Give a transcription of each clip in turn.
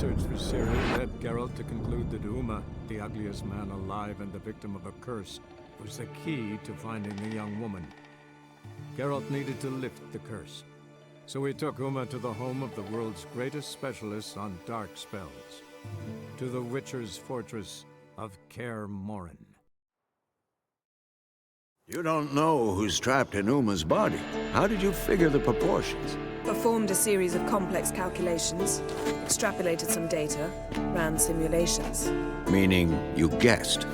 search for Ciri led Geralt to conclude that Uma, the ugliest man alive and the victim of a curse, was the key to finding the young woman. Geralt needed to lift the curse, so he took Uma to the home of the world's greatest specialist on dark spells, to the Witcher's fortress of Kaer Morhen. You don't know who's trapped in Uma's body. How did you figure the proportions? Performed a series of complex calculations, extrapolated some data, ran simulations. Meaning you guessed.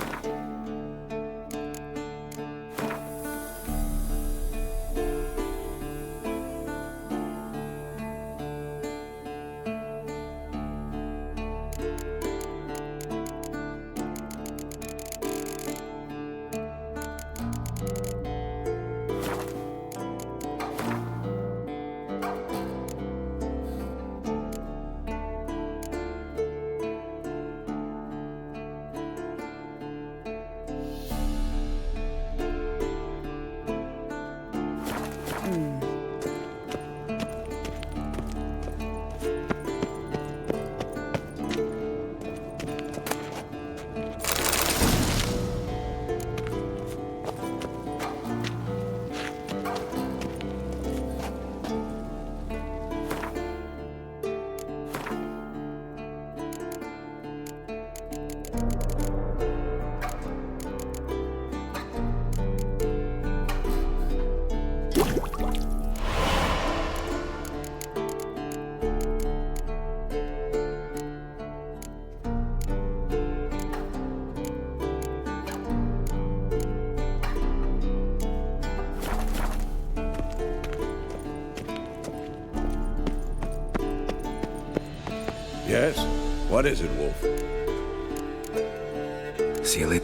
Yes? What is it, Wolf? Seal it.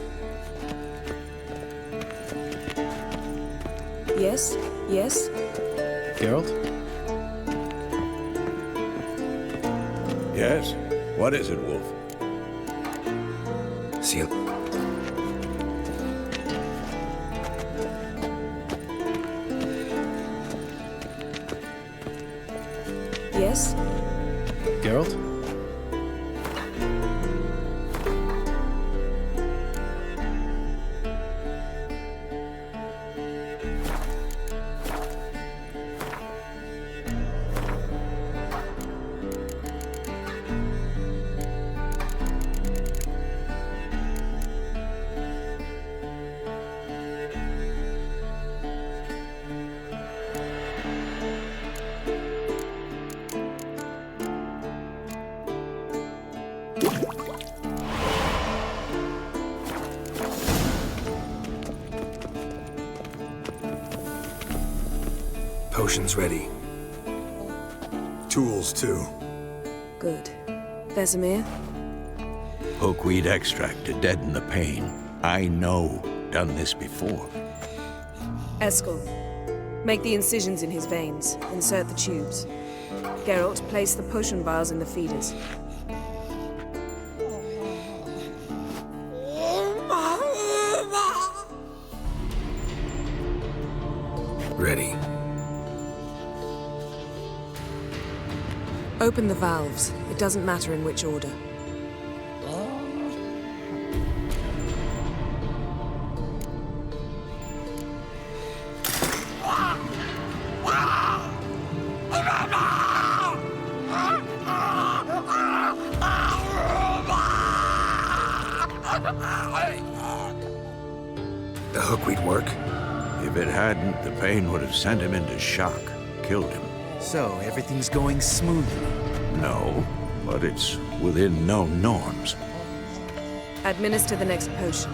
Yes? Yes? Geralt? Yes? What is it, Wolf? Seal. Yes? Geralt? Potion's ready. Tools, too. Good. Vesemir? Hookweed extract to deaden the pain. I know. Done this before. Eskel. Make the incisions in his veins. Insert the tubes. Geralt, place the potion vials in the feeders. Ready. Open the valves. It doesn't matter in which order. The hookweed work? If it hadn't, the pain would have sent him into shock. Killed him. So, everything's going smoothly. No, but it's within known norms. Administer the next potion.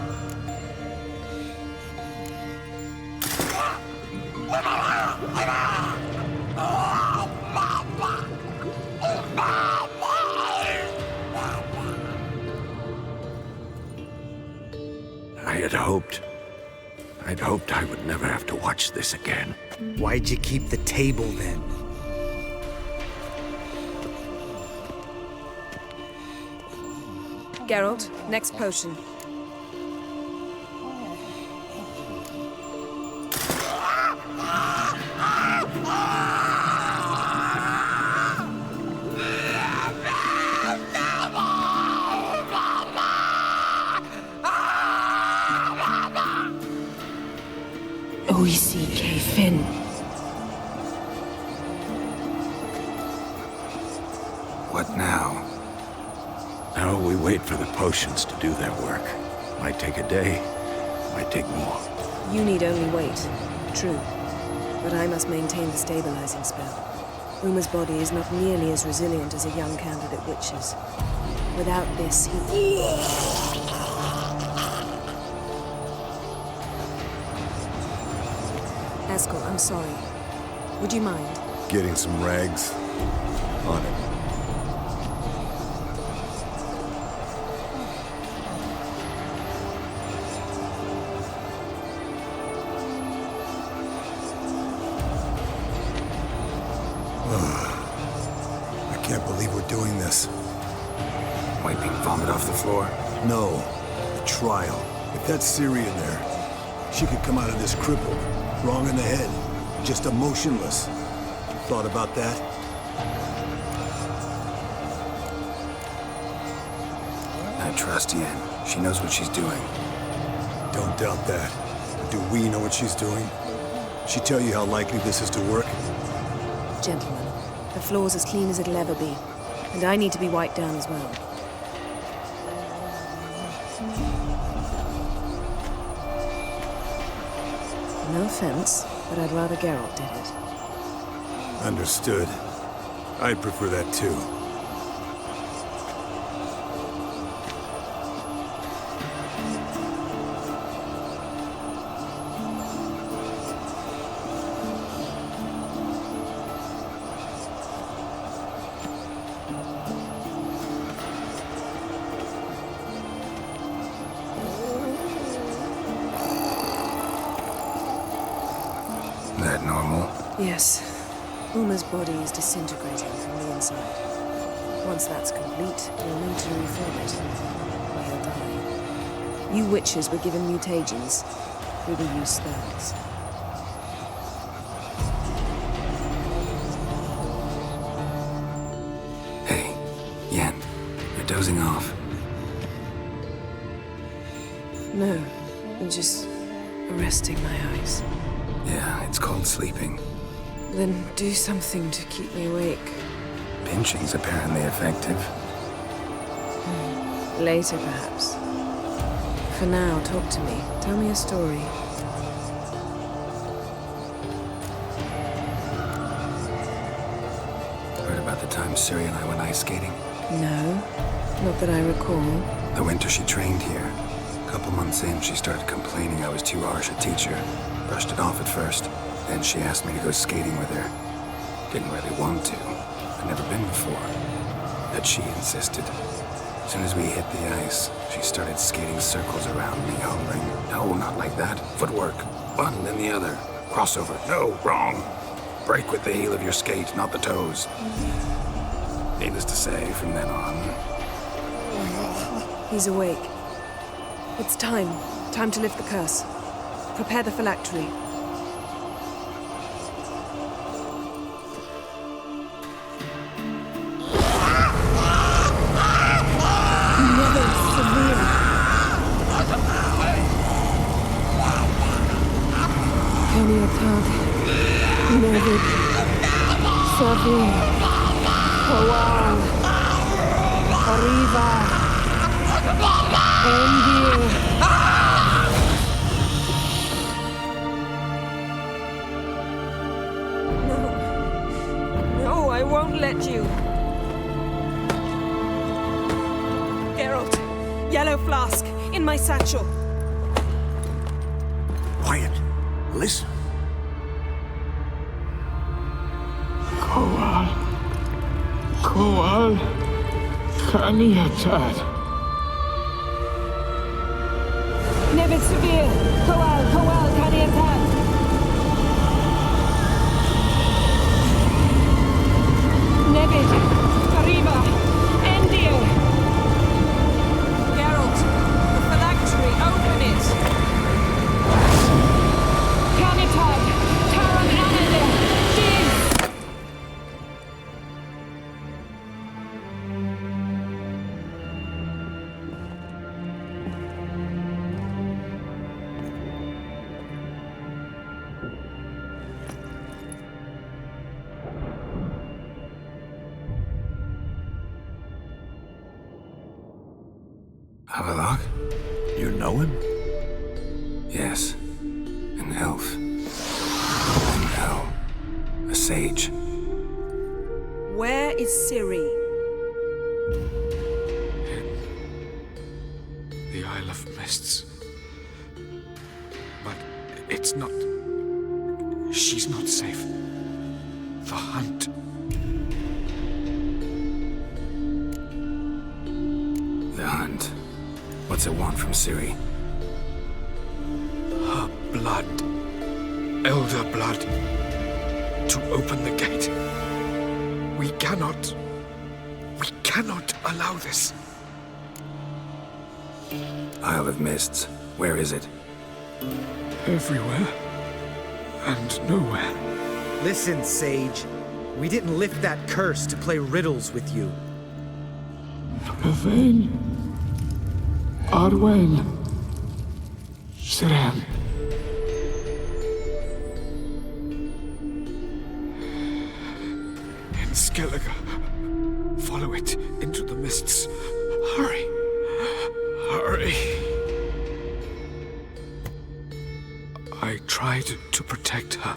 I'd hoped I would never have to watch this again. Why'd you keep the table then? Geralt, next potion. Oici Fin. What now? Now we wait for the potions to do their work. Might take a day, might take more. You need only wait. True. But I must maintain the stabilizing spell. Uma's body is not nearly as resilient as a young candidate witch's. Without this, he... Eskel, I'm sorry. Would you mind? Getting some rags. On it. I can't believe we're doing this. Wiping vomit off the floor? No. The trial. If that's Syrian there, she could come out of this crippled, wrong in the head, just emotionless. Thought about that? I trust Yen. She knows what she's doing. Don't doubt that. But do we know what she's doing? She tell you how likely this is to work? Gentlemen, the floor's as clean as it'll ever be. And I need to be wiped down as well. No offense, but I'd rather Geralt did it. Understood. I'd prefer that too. That normal? Yes. Uma's body is disintegrating from the inside. Once that's complete, we'll need to refill it. Or he'll die. You witches were given mutagens. We will use spells. Hey, Yen, you're dozing off. No, I'm just resting my eyes. Yeah, it's called sleeping. Then do something to keep me awake. Pinching's apparently effective. Later, perhaps. For now, talk to me. Tell me a story. Heard about the time Siri and I went ice skating? No, not that I recall. The winter she trained here. A couple months in, she started complaining I was too harsh a teacher. Brushed it off at first. Then she asked me to go skating with her. Didn't really want to. I'd never been before. But she insisted. As soon as we hit the ice, she started skating circles around me, hollering, "No, not like that. Footwork. One, then the other. Crossover. No, wrong. Break with the heel of your skate, not the toes." Needless to say, from then on... He's awake. It's time. Time to lift the curse. Prepare the phylactery. Never severe. Kaniatag. Never severe. Kowal. Arriva. Endir. No, I won't let you. Geralt, yellow flask, in my satchel. Quiet. Listen. Koal Kaniatad. Never severe. Kowal, Kaniatad. Nevid, Arriba, Endir. Geralt, the phylactery, open it. Kanitag, Taran Anadir, Diz. Avalok? You know him? Yes. An elf. And now, a sage. Where is Ciri? The Isle of Mists. But it's not... She's not safe. The hunt. The hunt. What's it want from Ciri? Her blood. Elder blood. To open the gate. We cannot allow this. Isle of Mists. Where is it? Everywhere. And nowhere. Listen, Sage. We didn't lift that curse to play riddles with you. Yvain. Arwen. Siran. In Skellige. Follow it into the mists. Hurry. Hurry. I tried to protect her.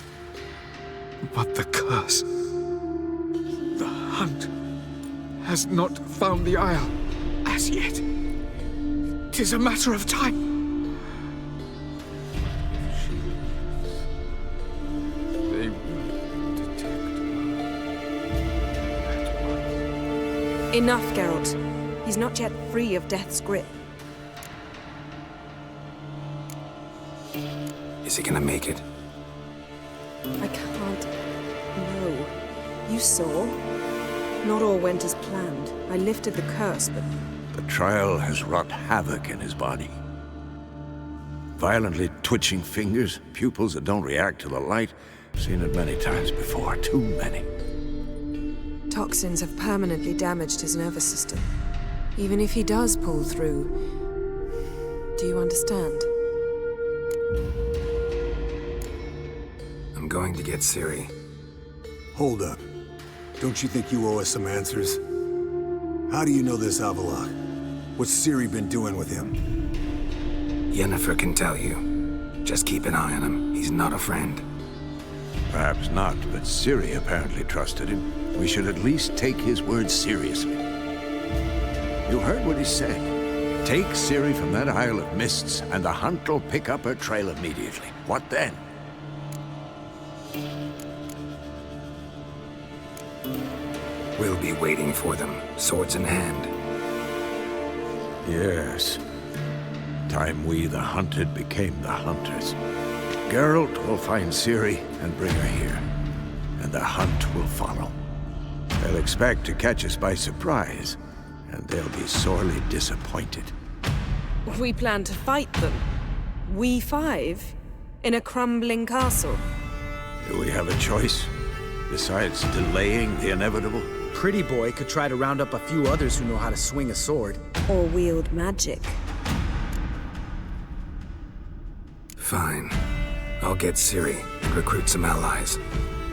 But the curse... The hunt... has not found the Isle as yet. 'Tis a matter of time. If she lives, they will detect her. Enough, Geralt. He's not yet free of death's grip. Is he gonna make it? I can't. No. You saw? Not all went as planned. I lifted the curse, but The trial has wrought havoc in his body. Violently twitching fingers, pupils that don't react to the light. Seen it many times before, too many. toxins have permanently damaged his nervous system. Even if he does pull through, do you understand? I'm going to get Ciri. Hold up. Don't you think you owe us some answers? How do you know this Avalok? What's Ciri been doing with him? Yennefer can tell you. Just keep an eye on him. He's not a friend. Perhaps not, but Ciri apparently trusted him. We should at least take his words seriously. You heard what he said. Take Ciri from that Isle of Mists, and the hunt will pick up her trail immediately. What then? We'll be waiting for them, swords in hand. Yes. Time we, the hunted, became the hunters. Geralt will find Ciri and bring her here, and the hunt will follow. They'll expect to catch us by surprise, and they'll be sorely disappointed. We plan to fight them. We five? In a crumbling castle? Do we have a choice? Besides delaying the inevitable? Pretty Boy could try to round up a few others who know how to swing a sword. Or wield magic? Fine. I'll get Ciri and recruit some allies.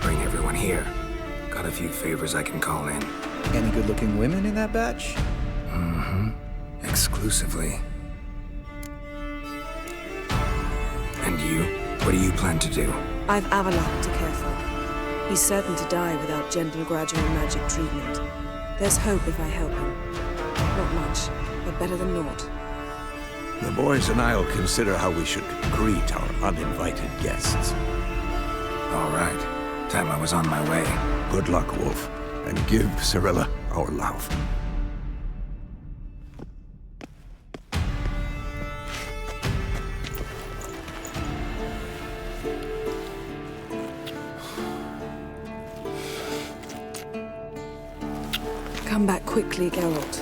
Bring everyone here. Got a few favors I can call in. Any good-looking women in that batch? Mm-hmm. Exclusively. And you? What do you plan to do? I've Avalok to care for. He's certain to die without gentle, gradual magic treatment. There's hope if I help him. Not much, but better than naught. The boys and I'll consider how we should greet our uninvited guests. All right. Time I was on my way. Good luck, Wolf, and give Cirilla our love. Come back quickly, Geralt.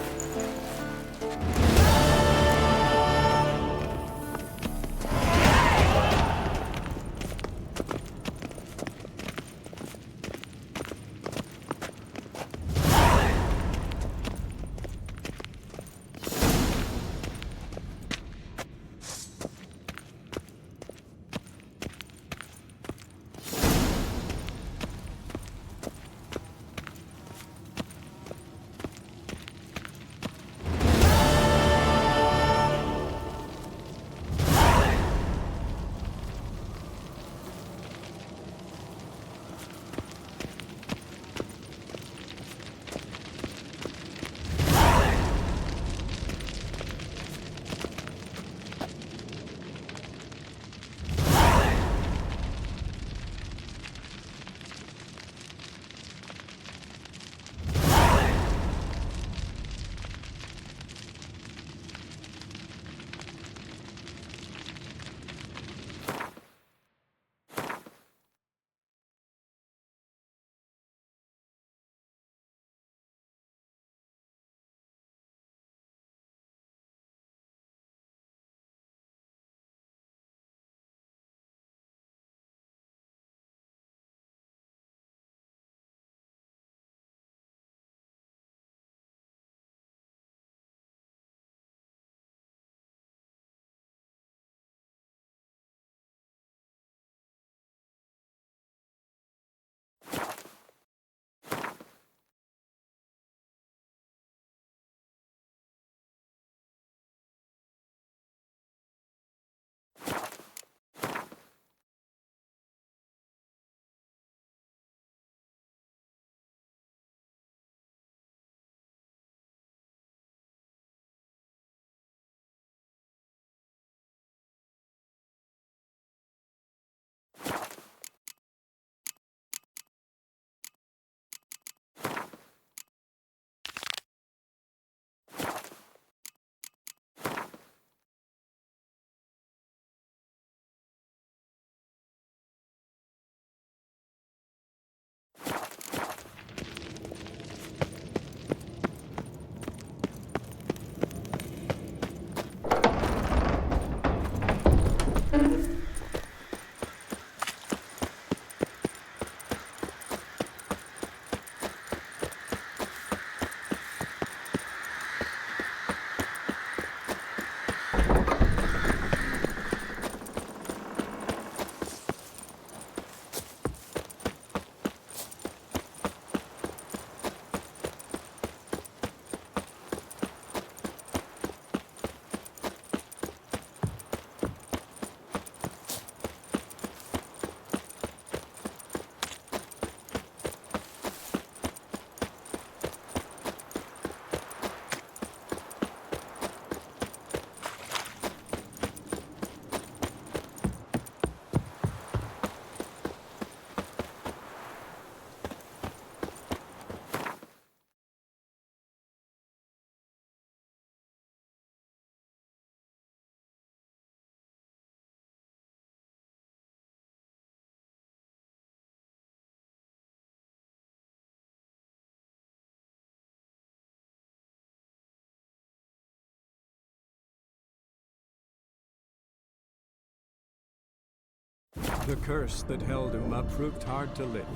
The curse that held Uma proved hard to lift,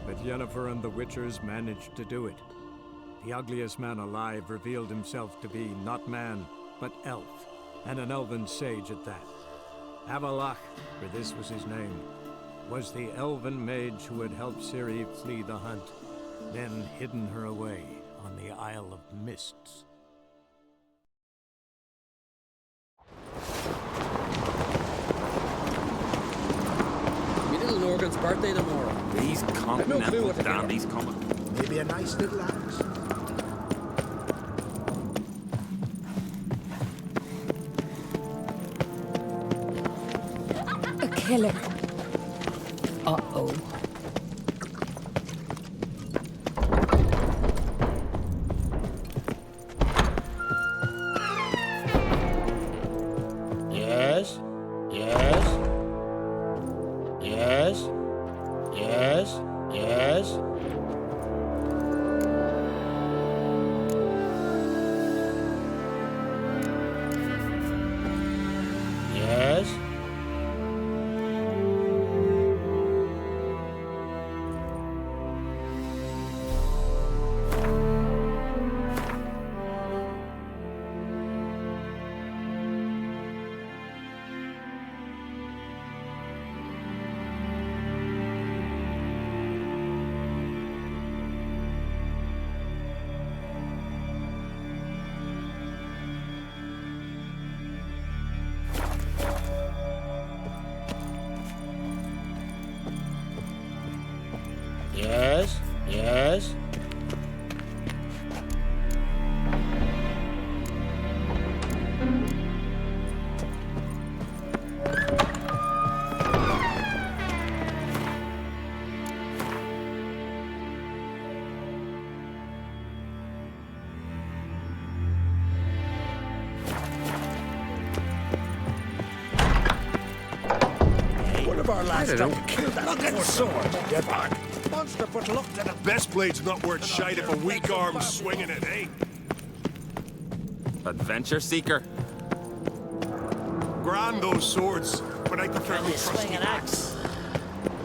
but Yennefer and the Witchers managed to do it. The ugliest man alive revealed himself to be not man, but elf, and an elven sage at that. Avalach, for this was his name, was the elven mage who had helped Ciri flee the hunt, then hidden her away on the Isle of Mists. My little Norgan's birthday tomorrow. These continental dandies coming. Maybe a nice little axe. A killer. Uh-oh. Yes? Yes? Yes? Yes? Yes? Yes? Yes? Yes? One of our lads tried to kill that poor sword, Devon. Monster, but looked at it. Best blade's not worth shite if a weak arm's swinging it, eh? Adventure seeker. Grand those swords, but I prefer me trusty axe.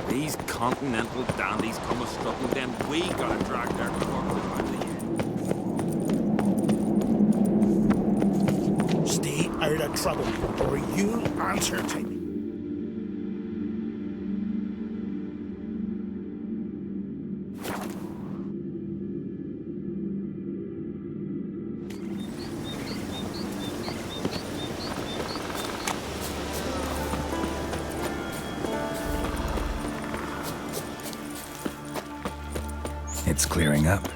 These continental dandies come a strutting, then we gotta drag their corpses out of here. Stay out of trouble, or you'll answer to me. It's clearing up.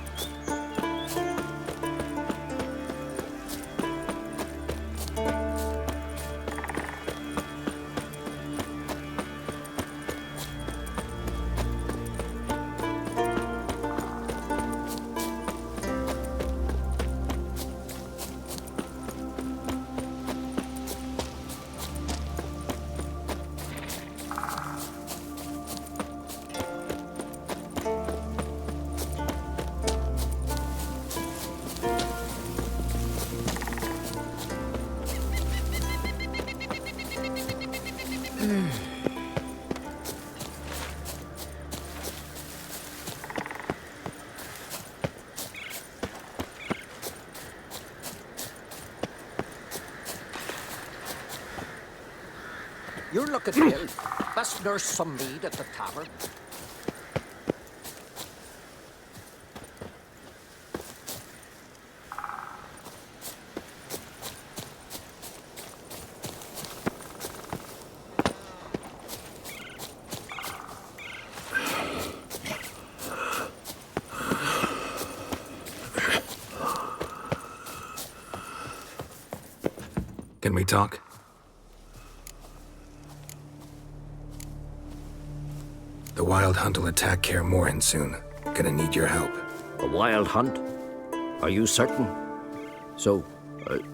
You're looking ill. Best nurse some mead at the tavern. Can we talk? The Wild Hunt will attack Kaer Morhen soon. Gonna need your help. A wild hunt? Are you certain? So,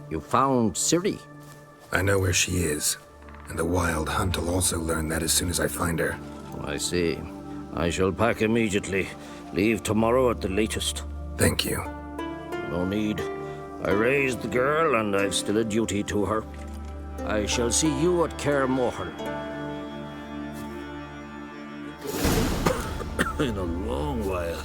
you found Ciri? I know where she is, and the Wild Hunt will also learn that as soon as I find her. I see. I shall pack immediately. Leave tomorrow at the latest. Thank you. No need. I raised the girl, and I've still a duty to her. I shall see you at Kaer Morhen. In a long while.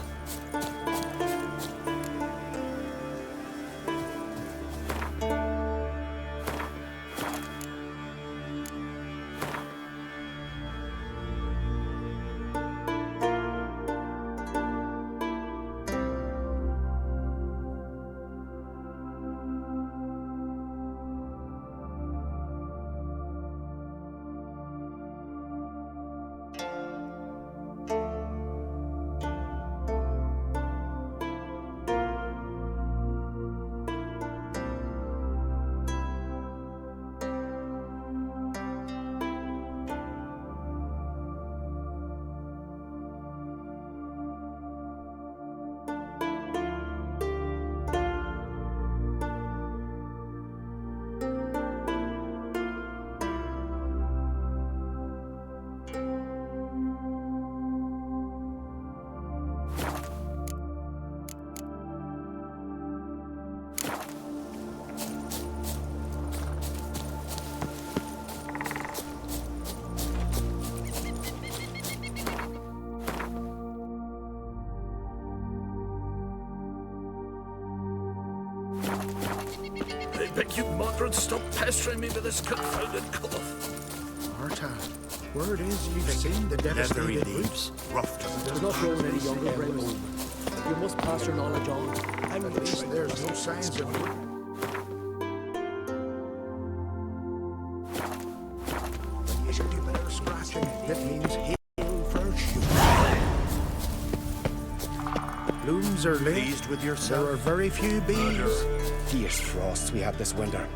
I beg you, Modred, stop pestering me with this confounded cough. Marta, word is you've seen the devastated leaves. Rough to the There's not growing any younger, Raymond. You must pass your knowledge on. And at least there's no signs of it. You should do a bit of scratching. That means hail for shoot. Blooms are late. Pleased with yourself? There are very few bees. Fierce frosts we had this winter.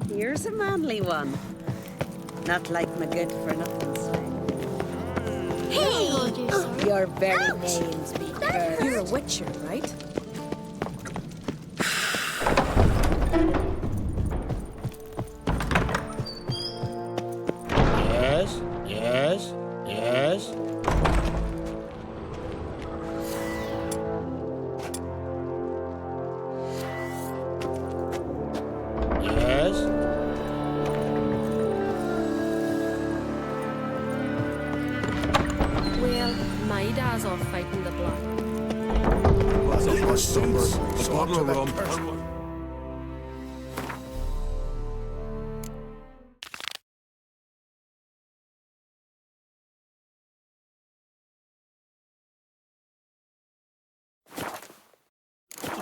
Here's a manly one. Not like my good for nothing slave. Hey! Your very name's be cursed. You're a witcher, right? Yes, yes, yes. Yes. Well, my dad's off fighting the blood. Was it my sunburn? A bottle of rum.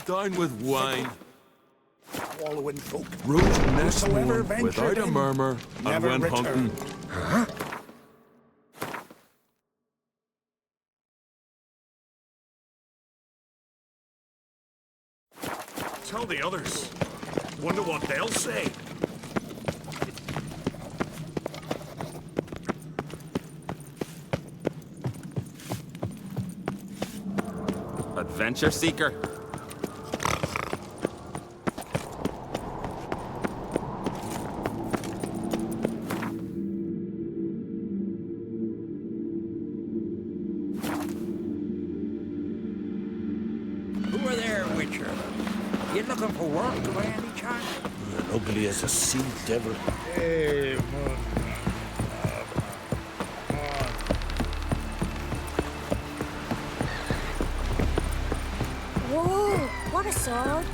Down with wine. Wallowing folk. Root next Whosoever morn without ventured a in, murmur and never went returned. hunting. Huh? Tell the others. Wonder what they'll say. Adventure seeker. Who are there, Witcher? You looking for work by any chance? Ugly as a sea devil. Hey, Whoa! What a sword!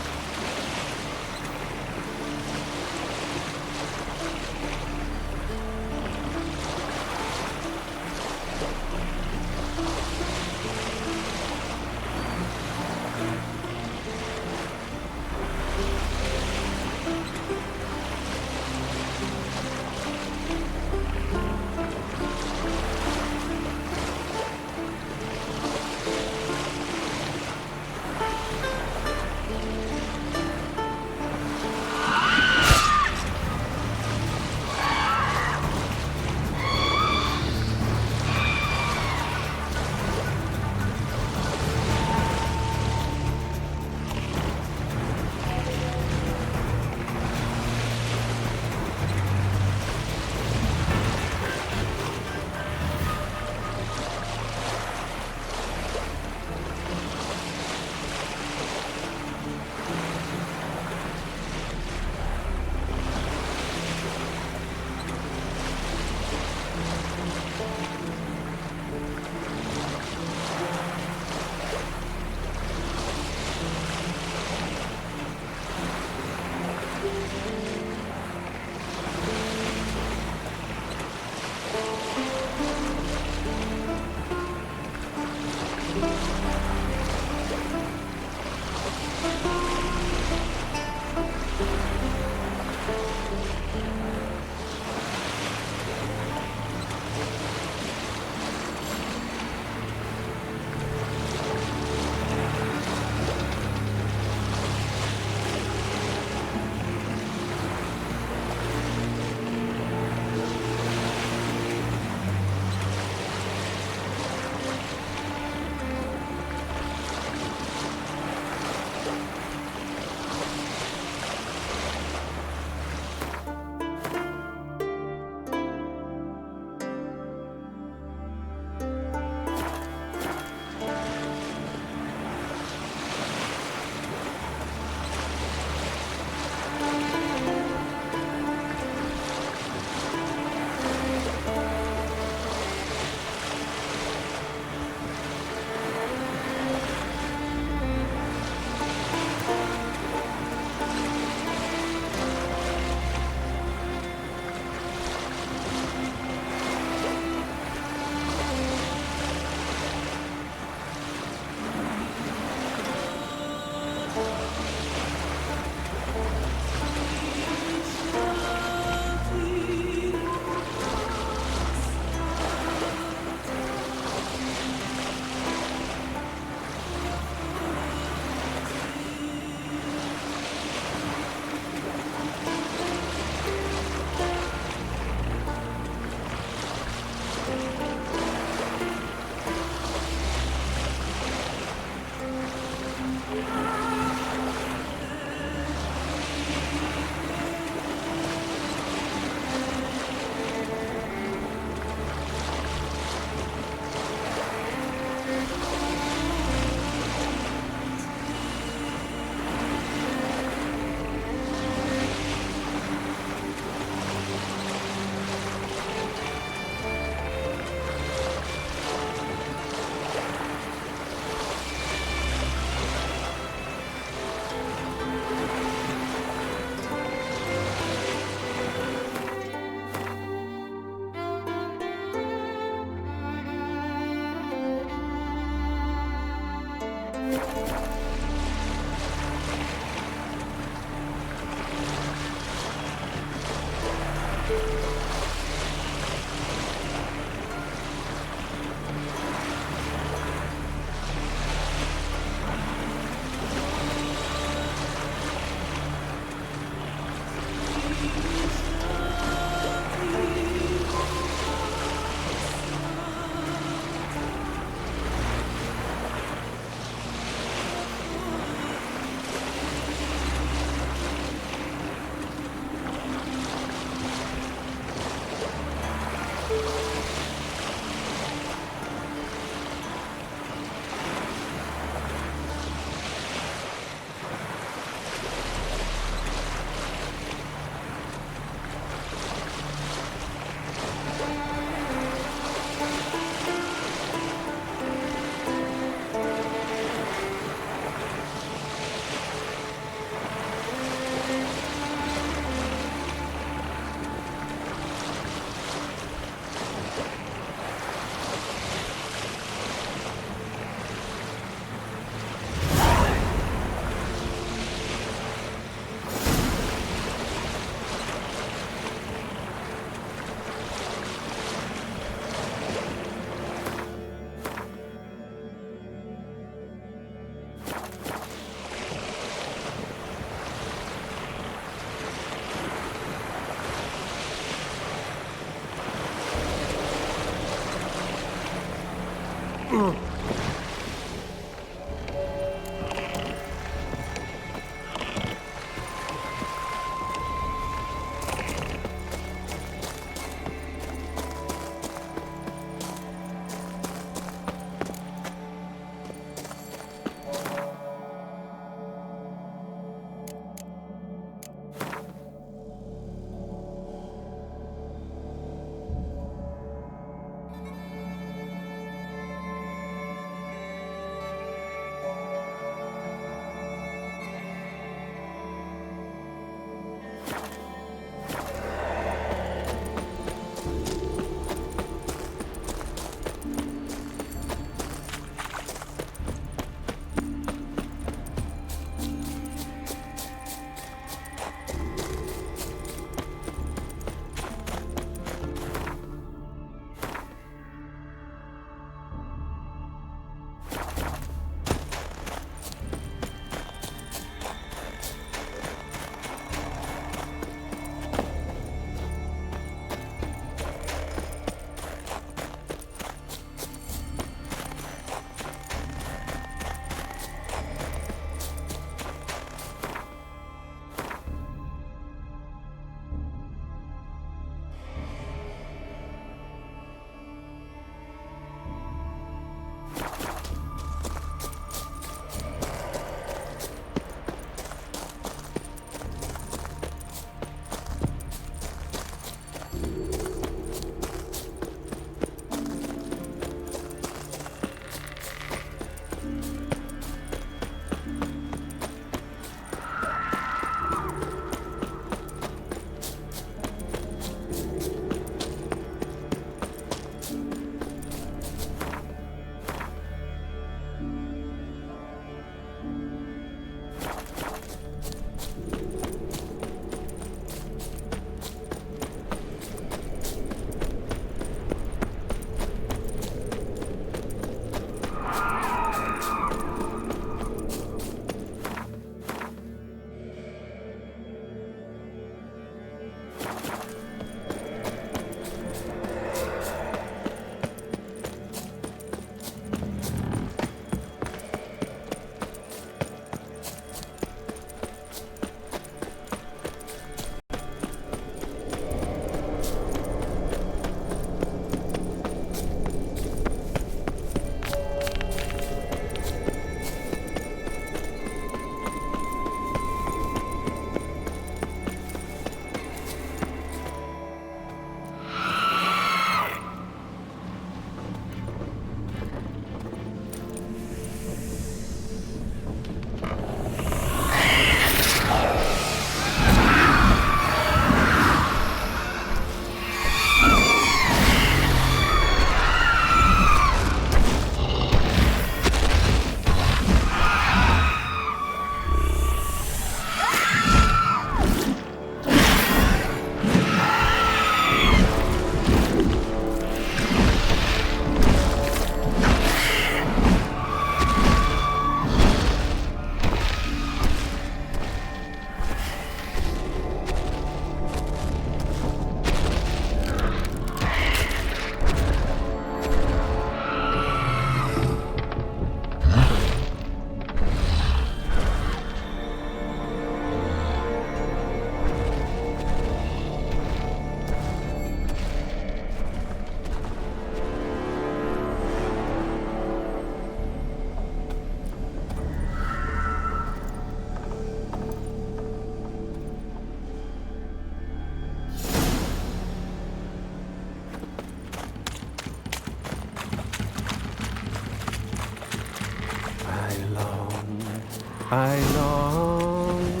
I long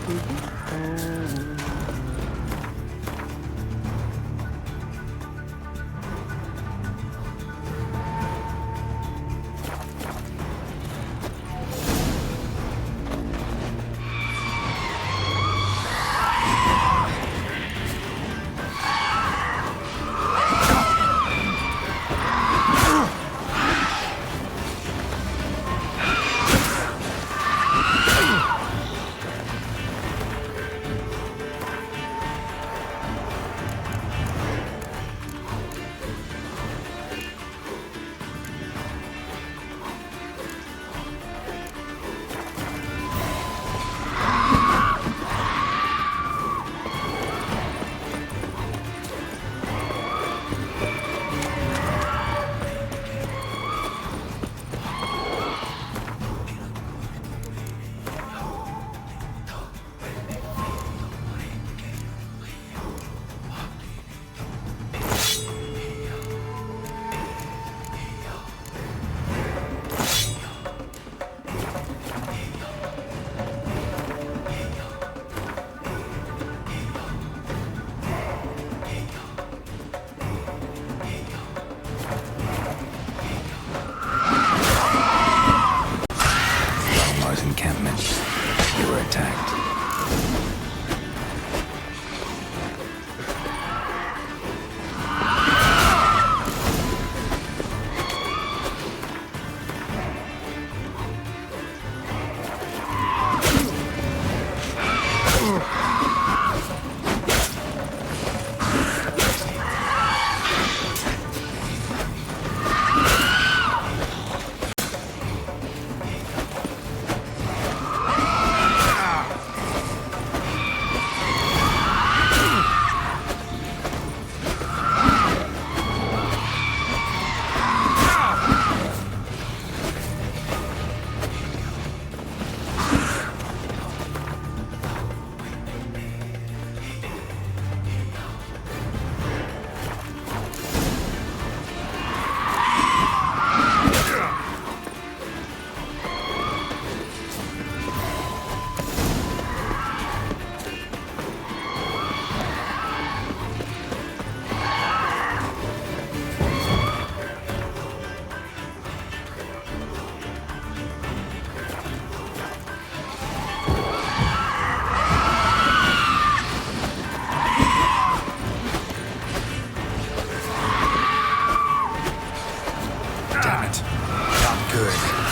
to be home. that. Not good.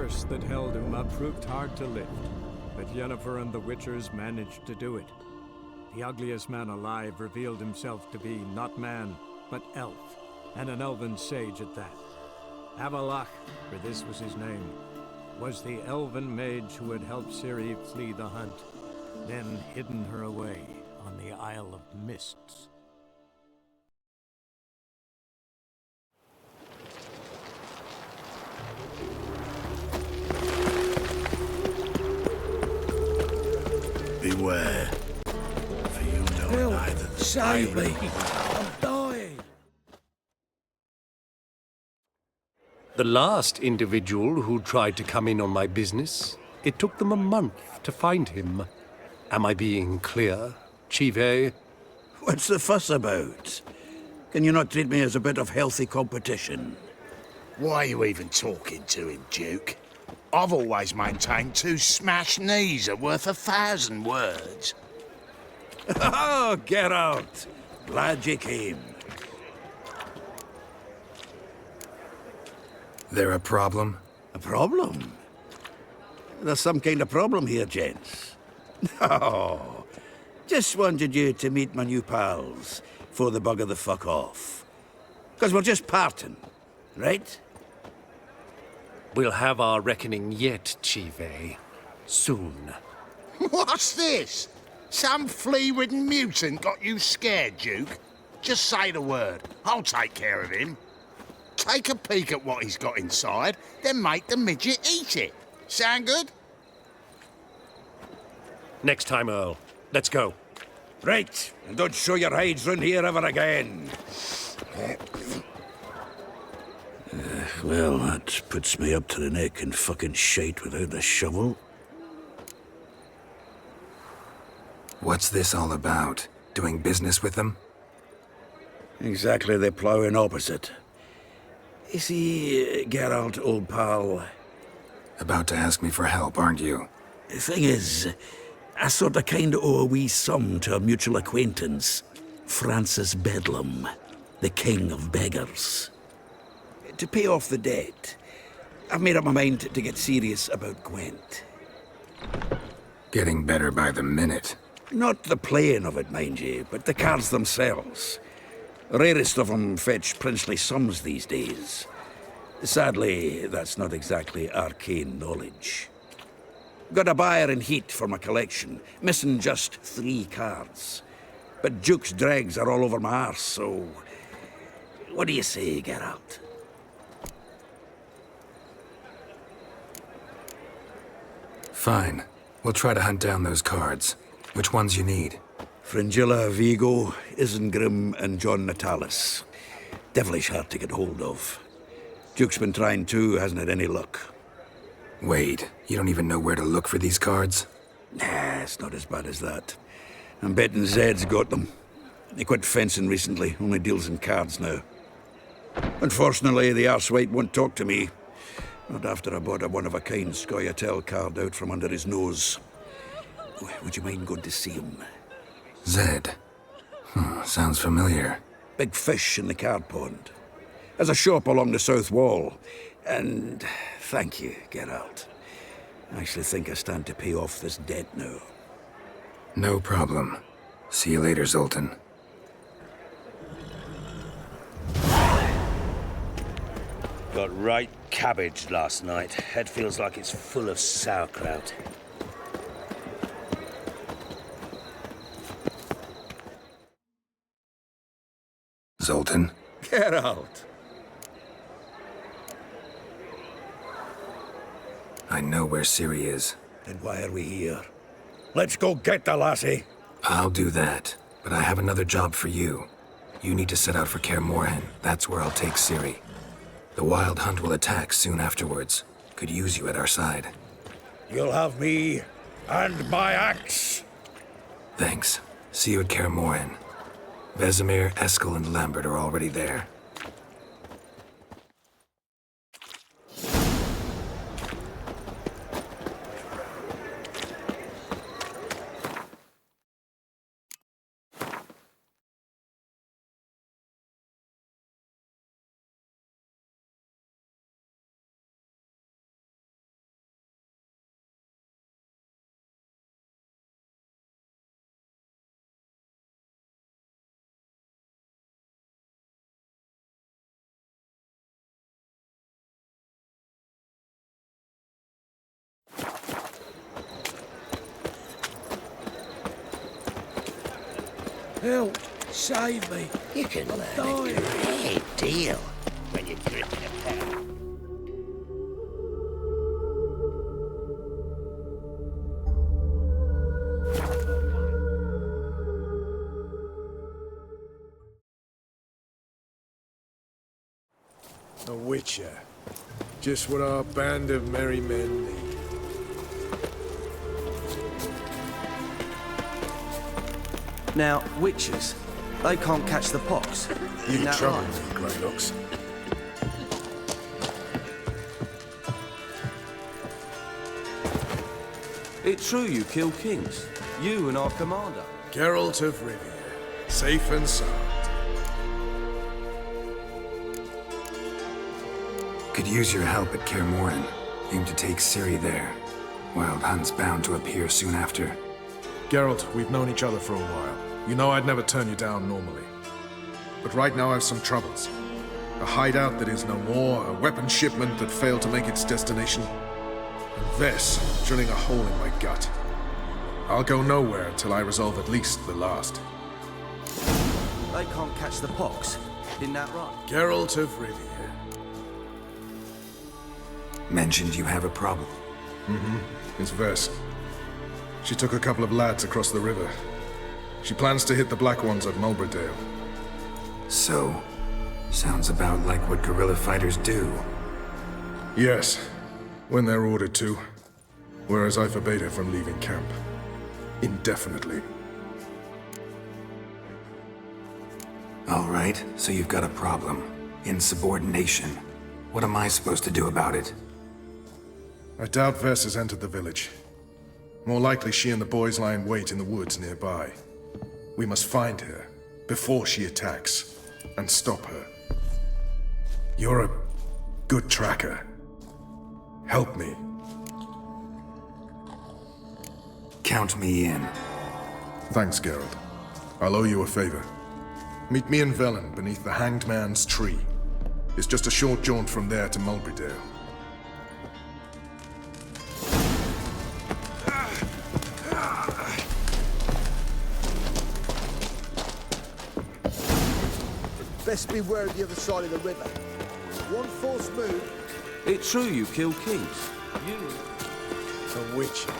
curse that held Uma proved hard to lift, but Yennefer and the Witchers managed to do it. The ugliest man alive revealed himself to be not man, but elf, and an elven sage at that. Avalach, for this was his name, was the elven mage who had helped Ciri flee the hunt, then hidden her away on the Isle of Mists. Beware, for you know neither the Save me! irony- I'm dying! The last individual who tried to come in on my business, it took them a month to find him. Am I being clear, Chive? What's the fuss about? Can you not treat me as a bit of healthy competition? Why are you even talking to him, Duke? I've always maintained 2 smashed knees are worth 1,000 words. Oh, Geralt! Glad you came. There a problem? A problem? There's some kind of problem here, gents. No. Just wanted you to meet my new pals before they bugger the fuck off. Because we're just parting, right? We'll have our reckoning yet, Chive. Soon. What's this? Some flea-ridden mutant got you scared, Duke? Just say the word. I'll take care of him. Take a peek at what he's got inside, then make the midget eat it. Sound good? Next time, Earl. Let's go. Right, and don't show your hides round here ever again. Well, that puts me up to the neck in fucking shite without a shovel. What's this all about? Doing business with them? Exactly the ploughing opposite. You see, Geralt, old pal... About to ask me for help, aren't you? The thing is, I sort of kinda owe a wee sum to a mutual acquaintance. Francis Bedlam, the king of beggars. To pay off the debt, I've made up my mind to get serious about Gwent. Getting better by the minute. Not the playing of it, mind you, but the cards themselves. Rarest of them fetch princely sums these days. Sadly, that's not exactly arcane knowledge. Got a buyer in heat for my collection, missing just 3 cards. But Duke's dregs are all over my arse, so... What do you say, Geralt? Fine. We'll try to hunt down those cards. Which ones you need? Fringilla, Vigo, Isengrim, and John Natalis. Devilish hard to get hold of. Duke's been trying too, hasn't had any luck. Wait, you don't even know where to look for these cards? Nah, it's not as bad as that. I'm betting Zed's got them. He quit fencing recently, only deals in cards now. Unfortunately, the arsewite won't talk to me. Not after I bought a one-of-a-kind Scoia'tael card out from under his nose. Would you mind going to see him? Zed. Sounds familiar. Big fish in the card pond. Has a shop along the south wall. And thank you, Geralt. I actually think I stand to pay off this debt now. No problem. See you later, Zoltan. Got right cabbage last night. Head feels like it's full of sauerkraut. Zoltan? Geralt! I know where Ciri is. Then why are we here? Let's go get the lassie! I'll do that, but I have another job for you. You need to set out for Kaer Morhen. That's where I'll take Ciri. The Wild Hunt will attack soon afterwards. Could use you at our side. You'll have me and my axe! Thanks. See you at Kaer Morhen. Vesemir, Eskel, and Lambert are already there. Help! Save me! You can learn a dying. great deal when you grip your pen. A witcher. Just what our band of merry men need. Now, witches, they can't catch the pox. You Isn't that trouble right? me, Greylocks. It's true you kill kings. You and our commander. Geralt of Rivia, safe and sound. Could use your help at Kaer Morhen. Aim to take Ciri there. Wild Hunt's bound to appear soon after. Geralt, we've known each other for a while. You know I'd never turn you down normally. But right now I've some troubles. A hideout that is no more, a weapon shipment that failed to make its destination, and Vess drilling a hole in my gut. I'll go nowhere until I resolve at least the last. They can't catch the pox. Isn't that right? Geralt of Rivia. Mentioned you have a problem. Mm-hmm. It's Vess. She took a couple of lads across the river. She plans to hit the Black Ones at Mulberdale. So, sounds about like what guerrilla fighters do. Yes, when they're ordered to. Whereas I forbade her from leaving camp. Indefinitely. All right, so you've got a problem. Insubordination. What am I supposed to do about it? I doubt Vess has entered the village. More likely she and the boys lie in wait in the woods nearby. We must find her before she attacks and stop her. You're a good tracker. Help me. Count me in. Thanks, Geralt. I'll owe you a favor. Meet me in Velen beneath the Hanged Man's tree. It's just a short jaunt from there to Mulberdale. Best beware of the other side of the river. One false move. It's true you kill kings. You. A witcher.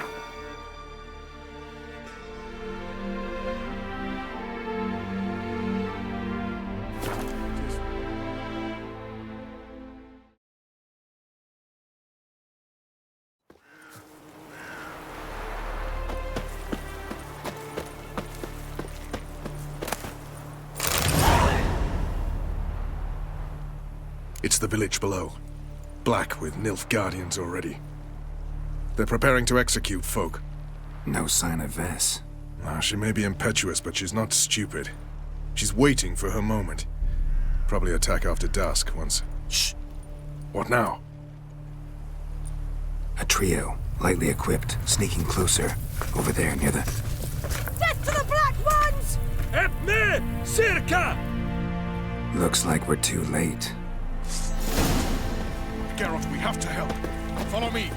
It's the village below. Black with Nilf guardians already. They're preparing to execute folk. No sign of Vess. She may be impetuous, but she's not stupid. She's waiting for her moment. Probably attack after dusk once... Shh! What now? A trio, lightly equipped, sneaking closer. Over there, near the... Death to the Black Ones! Help me! Circa! Looks like we're too late. Geralt, we have to help. Follow me.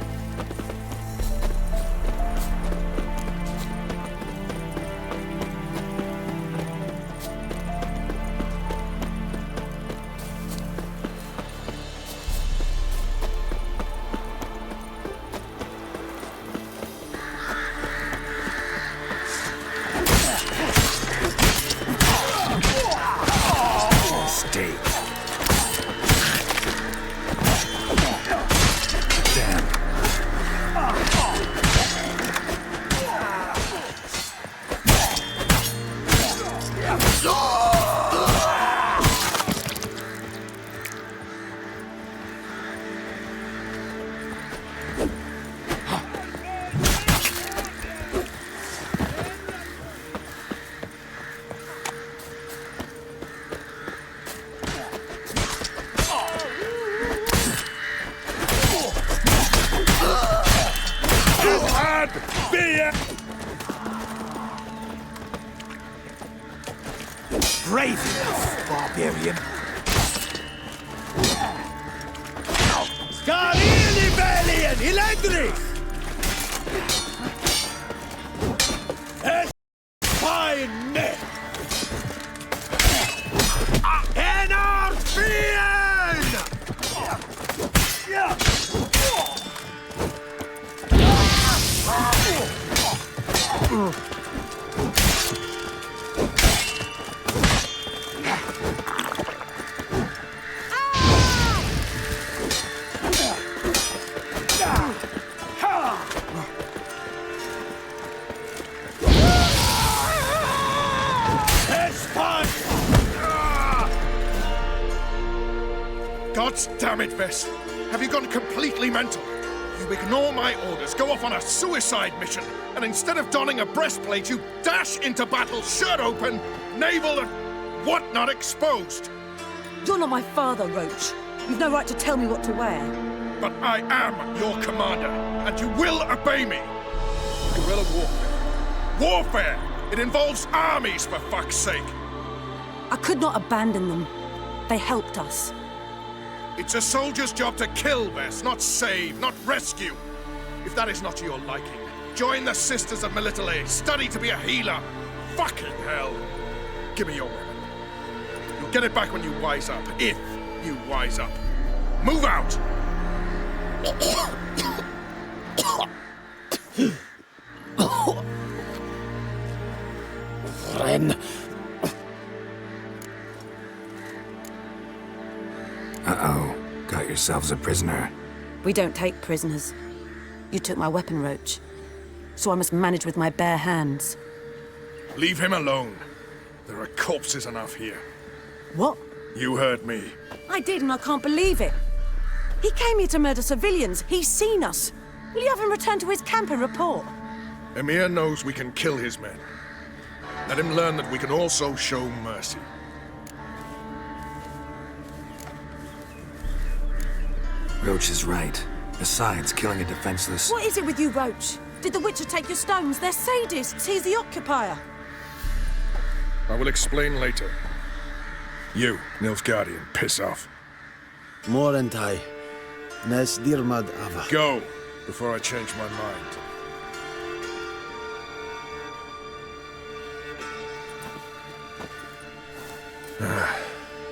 Stay. Brave enough, barbarian. Scarini Valian, Ilandri! Es fine me! God damn it, Vess! Have you gone completely mental? You ignore my orders, go off on a suicide mission, and instead of donning a breastplate, you dash into battle shirt open, navel and whatnot exposed. You're not my father, Roach. You've no right to tell me what to wear. But I am your commander, and you will obey me. Guerrilla warfare. Warfare! It involves armies, for fuck's sake. I could not abandon them. They helped us. It's a soldier's job to kill, Vess, not save, not rescue. If that is not to your liking, join the Sisters of Melitele, study to be a healer. Fucking hell. Give me your weapon. You'll get it back when you wise up, if you wise up. Move out! Friend. Uh-oh. Got yourselves a prisoner. We don't take prisoners. You took my weapon, Roach. So I must manage with my bare hands. Leave him alone. There are corpses enough here. What? You heard me. I did, and I can't believe it. He came here to murder civilians. He's seen us. Will you have him return to his camp and report? Emir knows we can kill his men. Let him learn that we can also show mercy. Roach is right. Besides, killing a defenseless... What is it with you, Roach? Did the Witcher take your stones? They're sadists. He's the occupier. I will explain later. You, Nilfgaardian, piss off. Morentai. Nes dirmad ava. Go, before I change my mind.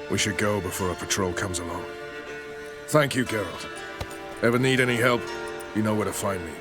We should go before a patrol comes along. Thank you, Geralt. Ever need any help, you know where to find me.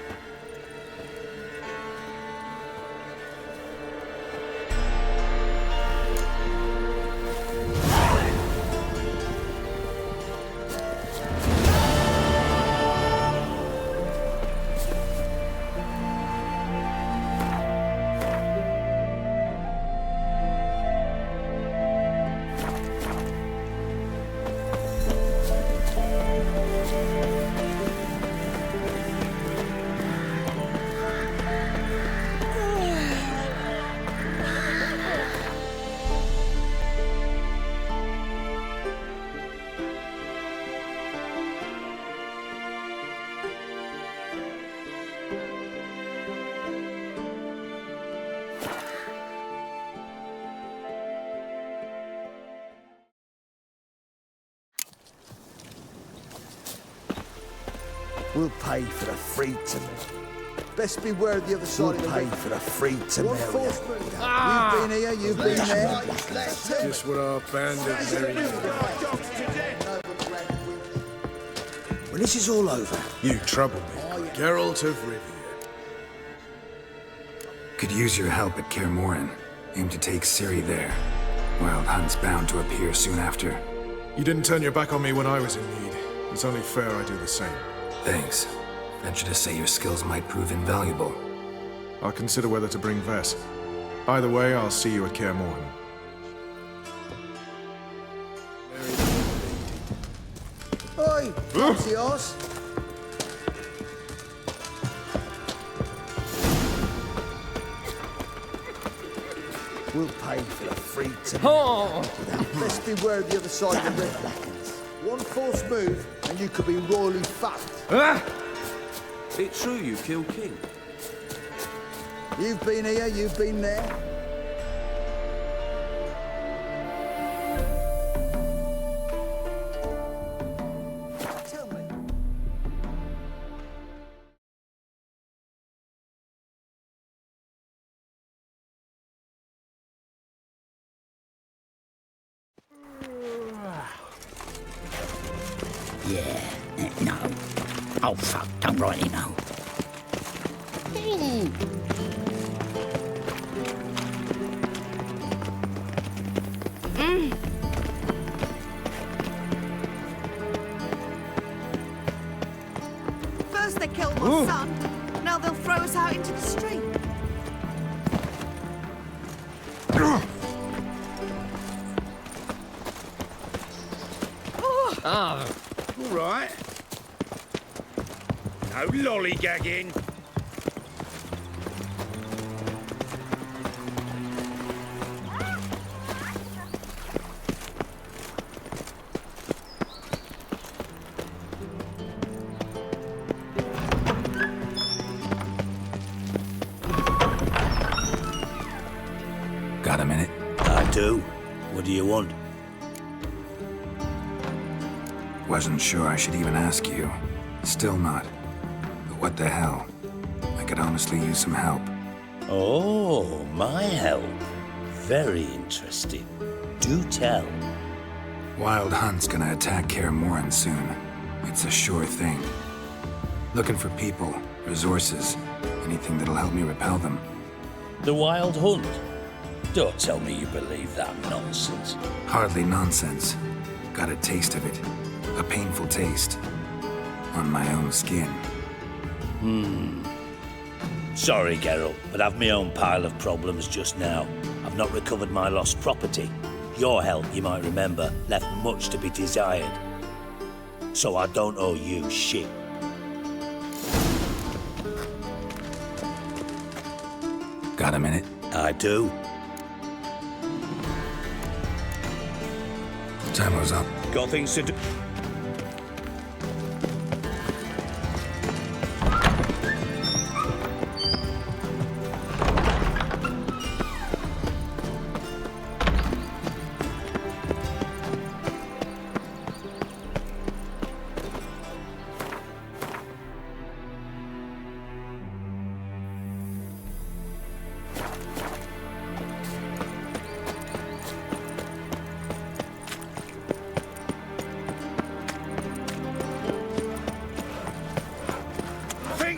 We'll pay for the free to me. Best beware of the other side of the river. We'll pay for the free to me. You've been here, you've been there. Just what our bandit married. When this is all over... You trouble me. Geralt of Rivia. Could use your help at Kaer Morhen. Aim to take Ciri there. Wild Hunt's bound to appear soon after. You didn't turn your back on me when I was in need. It's only fair I do the same. Thanks. Venture to say your skills might prove invaluable. I'll consider whether to bring Vess. Either way, I'll see you at Kaer Morhen. Oi, fancy horse. We'll pay for the free to Best beware of the other side of the river. One false move, and you could be royally fucked. It's true you killed King. You've been here, you've been there. Tell me. Yeah, no. Oh, fuck, don't rightly know. the sun. Now they'll throw us out into the street. All right. No lollygagging. Got a minute? I do. What do you want? Wasn't sure I should even ask you. Still not. But what the hell? I could honestly use some help. Oh, my help. Very interesting. Do tell. Wild Hunt's gonna attack Kaer Morhen soon. It's a sure thing. Looking for people, resources, anything that'll help me repel them. The Wild Hunt? Don't tell me you believe that nonsense. Hardly nonsense. Got a taste of it. A painful taste. On my own skin. Sorry, Geralt, but I've my own pile of problems just now. I've not recovered my lost property. Your help, you might remember, left much to be desired. So I don't owe you shit. Got a minute? I do. Time was up. Got things to do.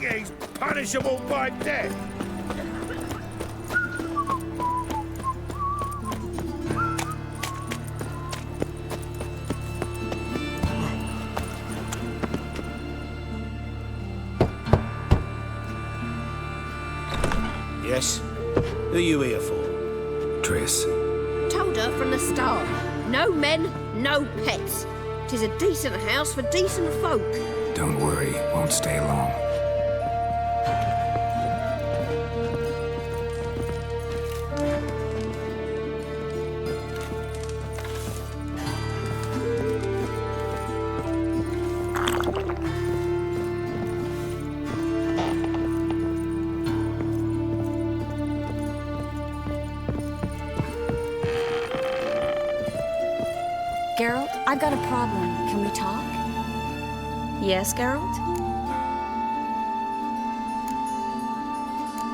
He's punishable by death. Yes? Who are you here for? Triss. Told her from the start. No men, no pets. 'Tis a decent house for decent folk. Don't worry, won't stay long. Geralt, I've got a problem. Can we talk? Yes, Geralt?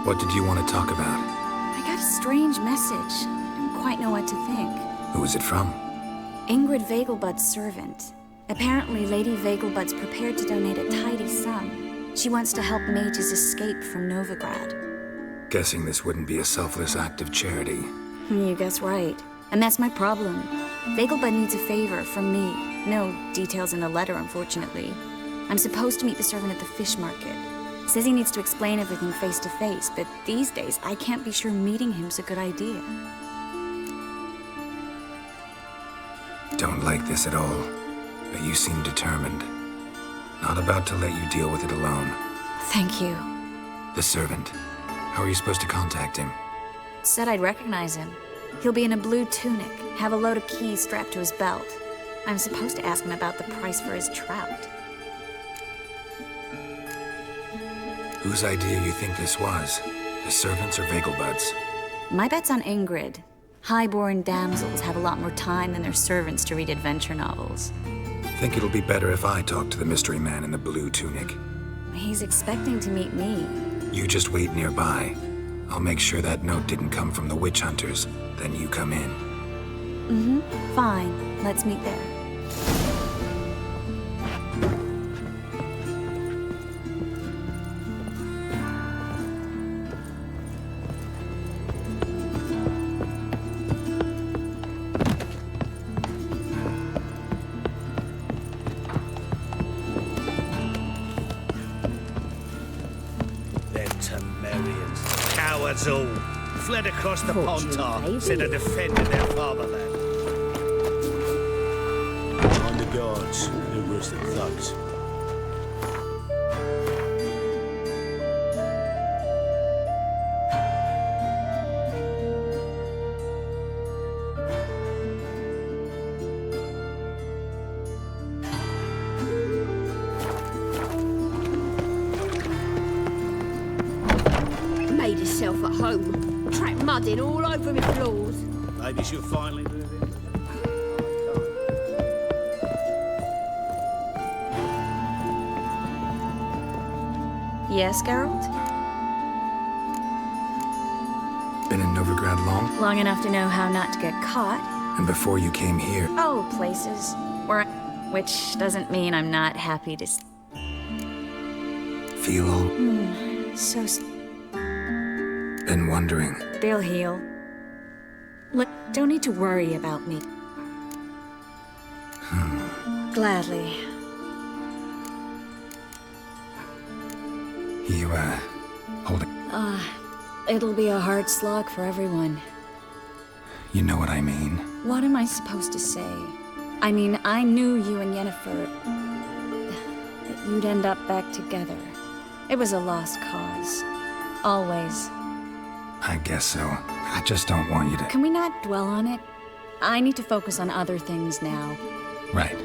What did you want to talk about? I got a strange message. Don't quite know what to think. Who was it from? Ingrid Vegelbud's servant. Apparently, Lady Vegelbud's prepared to donate a tidy sum. She wants to help mages escape from Novigrad. Guessing this wouldn't be a selfless act of charity. You guess right. And that's my problem. Vegelbud needs a favor from me. No details in the letter, unfortunately. I'm supposed to meet the servant at the fish market. Says he needs to explain everything face to face, but these days I can't be sure meeting him's a good idea. Don't like this at all, but you seem determined. Not about to let you deal with it alone. Thank you. The servant. How are you supposed to contact him? Said I'd recognize him. He'll be in a blue tunic, have a load of keys strapped to his belt. I'm supposed to ask him about the price for his trout. Whose idea you think this was? The servants or Vegelbud's? My bet's on Ingrid. Highborn damsels have a lot more time than their servants to read adventure novels. Think it'll be better if I talk to the mystery man in the blue tunic. He's expecting to meet me. You just wait nearby. I'll make sure that note didn't come from the witch hunters. Then you come in. Fine. Let's meet there. Syrians. Cowards all. Fled across the Pontar baby. instead of defending their fatherland. On the guards, they're worse than thugs. Made herself at home. Track mud in all over my floors. Maybe she'll finally move in. Yes, Geralt? Been in Novigrad long? Long enough to know how not to get caught. And before you came here, Oh, places. Where which doesn't mean I'm not happy to feel all... Been wondering. They'll heal. Look, don't need to worry about me. Gladly. You, holding... It'll be a hard slog for everyone. You know what I mean. What am I supposed to say? I mean, I knew you and Yennefer... that you'd end up back together. It was a lost cause. Always. I guess so. I just don't want you to... Can we not dwell on it? I need to focus on other things now. Right.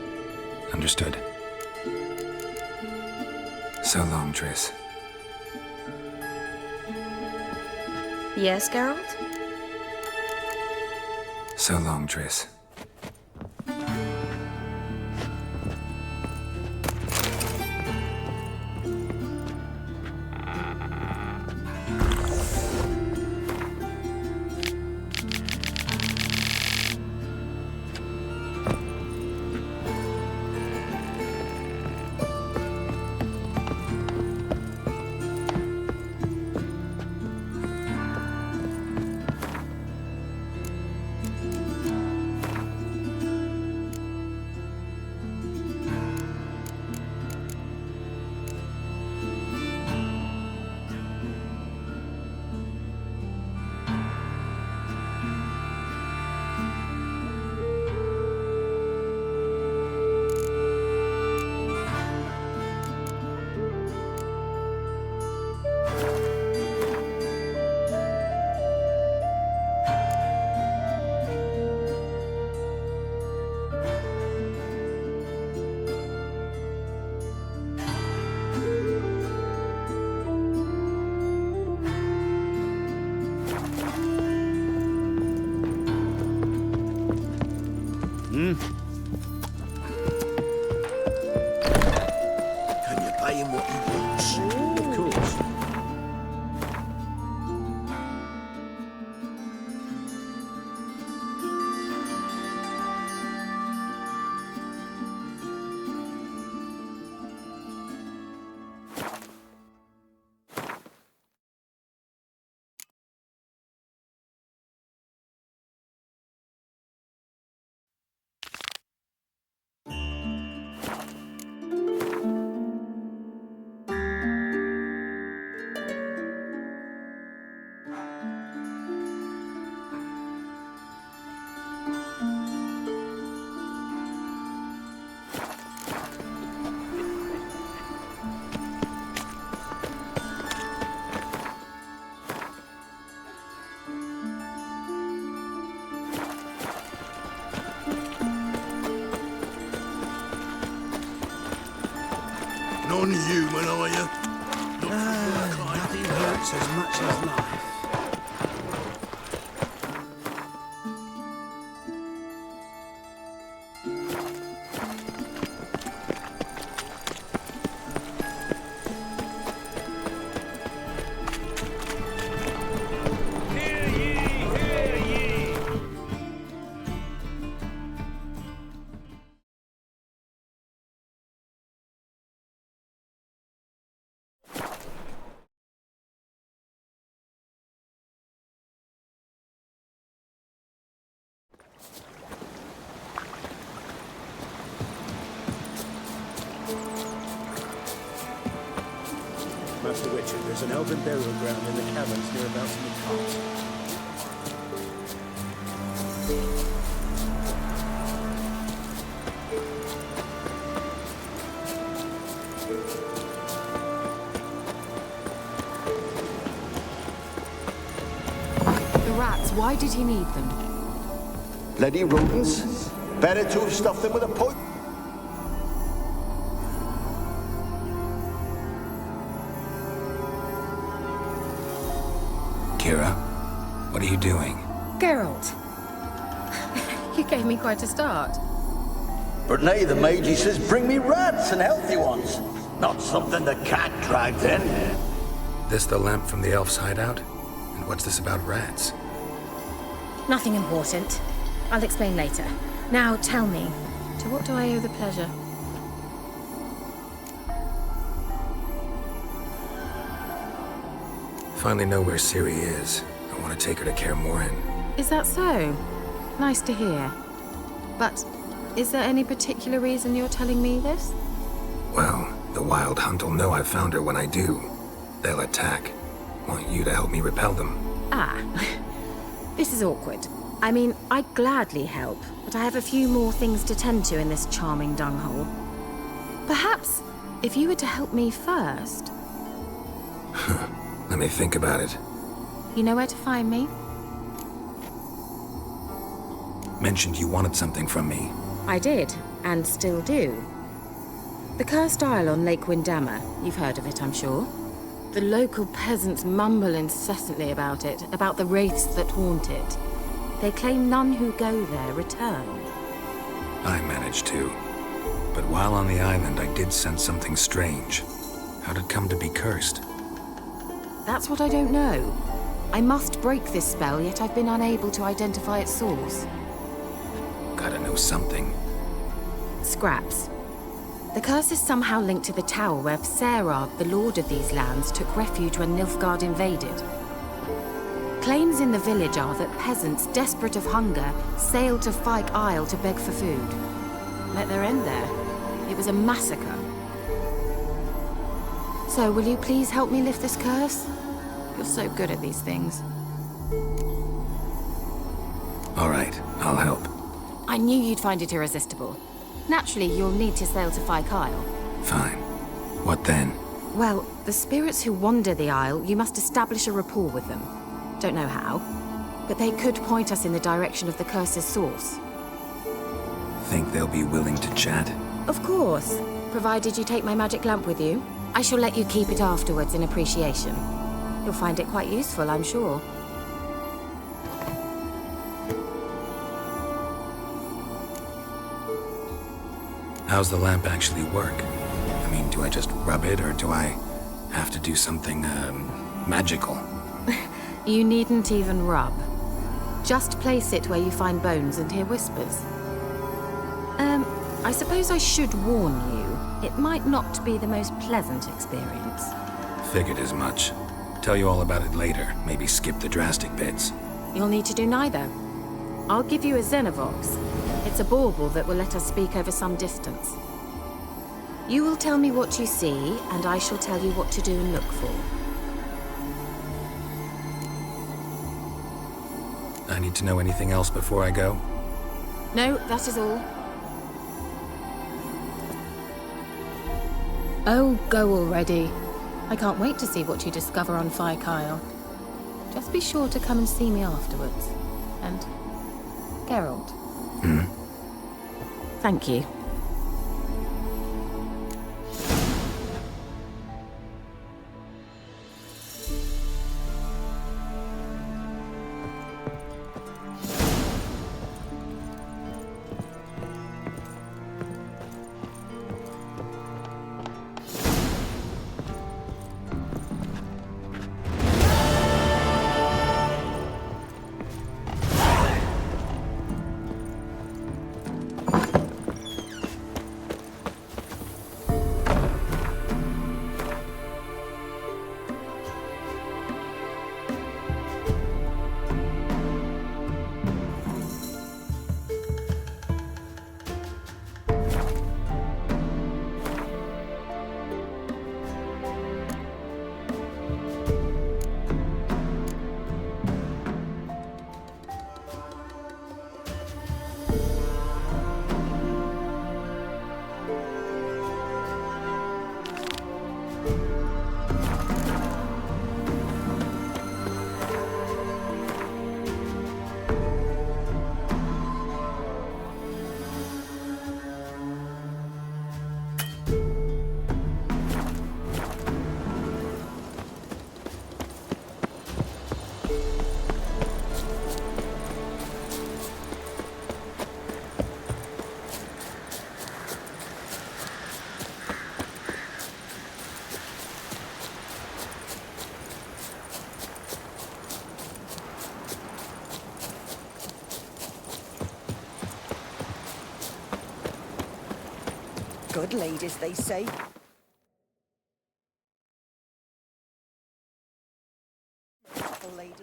Understood. So long, Triss. Yes, Geralt? So long, Triss. Can you pay him what he wants? Of course. Non-human, are you? Nothing hurts as much as life. Richard, there's an elven burial ground in the caverns nearabouts in the Parte. The rats, why did he need them? Bloody rodents. Better to have stuffed them with a poison. Kira, what are you doing? Geralt. You gave me quite a start. But now the Magi says bring me rats and healthy ones. Not something the cat dragged in. This the lamp from the elf's hideout? And what's this about rats? Nothing important. I'll explain later. Now tell me, to what do I owe the pleasure? Finally know where Ciri is. I want to take her to Kaer Morhen. Is that so? Nice to hear. But is there any particular reason you're telling me this? Well, the Wild Hunt will know I've found her when I do. They'll attack. Want you to help me repel them. Ah, this is awkward. I mean, I'd gladly help, but I have a few more things to tend to in this charming dunghole. Perhaps, if you were to help me first... Let me think about it. You know where to find me? Mentioned you wanted something from me. I did, and still do. The Cursed Isle on Lake Windammer. You've heard of it, I'm sure. The local peasants mumble incessantly about it, about the wraiths that haunt it. They claim none who go there return. I managed to. But while on the island, I did sense something strange. How'd it come to be cursed? That's what I don't know. I must break this spell, yet I've been unable to identify its source. Gotta know something. Scraps. The curse is somehow linked to the tower where Serard, the lord of these lands, took refuge when Nilfgaard invaded. Claims in the village are that peasants, desperate of hunger, sailed to Fyke Isle to beg for food. Let their end there. It was a massacre. So, will you please help me lift this curse? You're so good at these things. All right, I'll help. I knew you'd find it irresistible. Naturally, you'll need to sail to Fyke Isle. Fine. What then? Well, the spirits who wander the Isle, you must establish a rapport with them. Don't know how, but they could point us in the direction of the curse's source. Think they'll be willing to chat? Of course, provided you take my magic lamp with you. I shall let you keep it afterwards in appreciation. You'll find it quite useful, I'm sure. How's the lamp actually work? I mean, do I just rub it, or do I have to do something, magical? You needn't even rub. Just place it where you find bones and hear whispers. I suppose I should warn you, it might not be the most pleasant experience. Figured as much. Tell you all about it later, maybe skip the drastic bits. You'll need to do neither. I'll give you a Xenovox. It's a bauble that will let us speak over some distance. You will tell me what you see, and I shall tell you what to do and look for. I need to know anything else before I go? No, that is all. Oh, go already. I can't wait to see what you discover on Fyke Isle. Just be sure to come and see me afterwards. And... Geralt. Thank you. good ladies, they say. Ladies.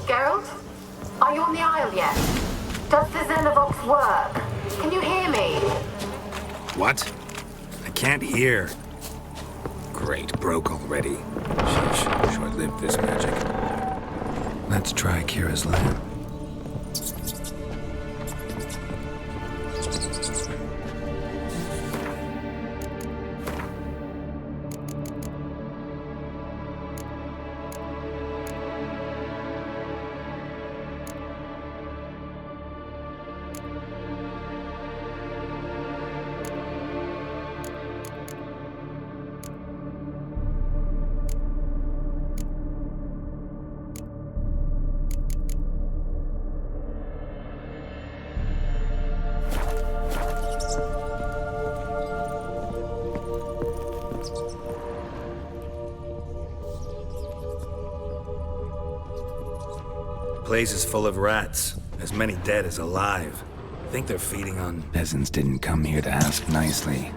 Geralt? Are you on the Isle yet? Does the Xenovox work? Can you hear me? What? I can't hear. Great, broke already. Sheesh, short-lived this magic. Let's try Kira's lamp. Place is full of rats, as many dead as alive. I think they're feeding on... Peasants didn't come here to ask nicely.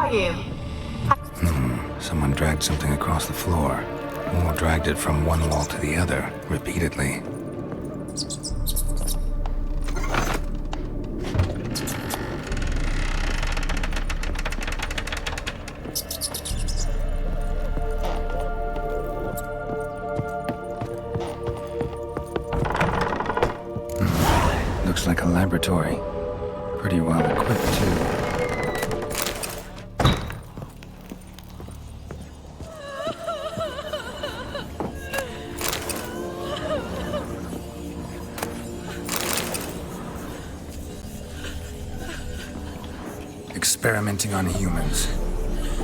are you? Someone dragged something across the floor. Or dragged it from one wall to the other, repeatedly. Looks like a laboratory. Pretty well equipped, too. Experimenting on humans.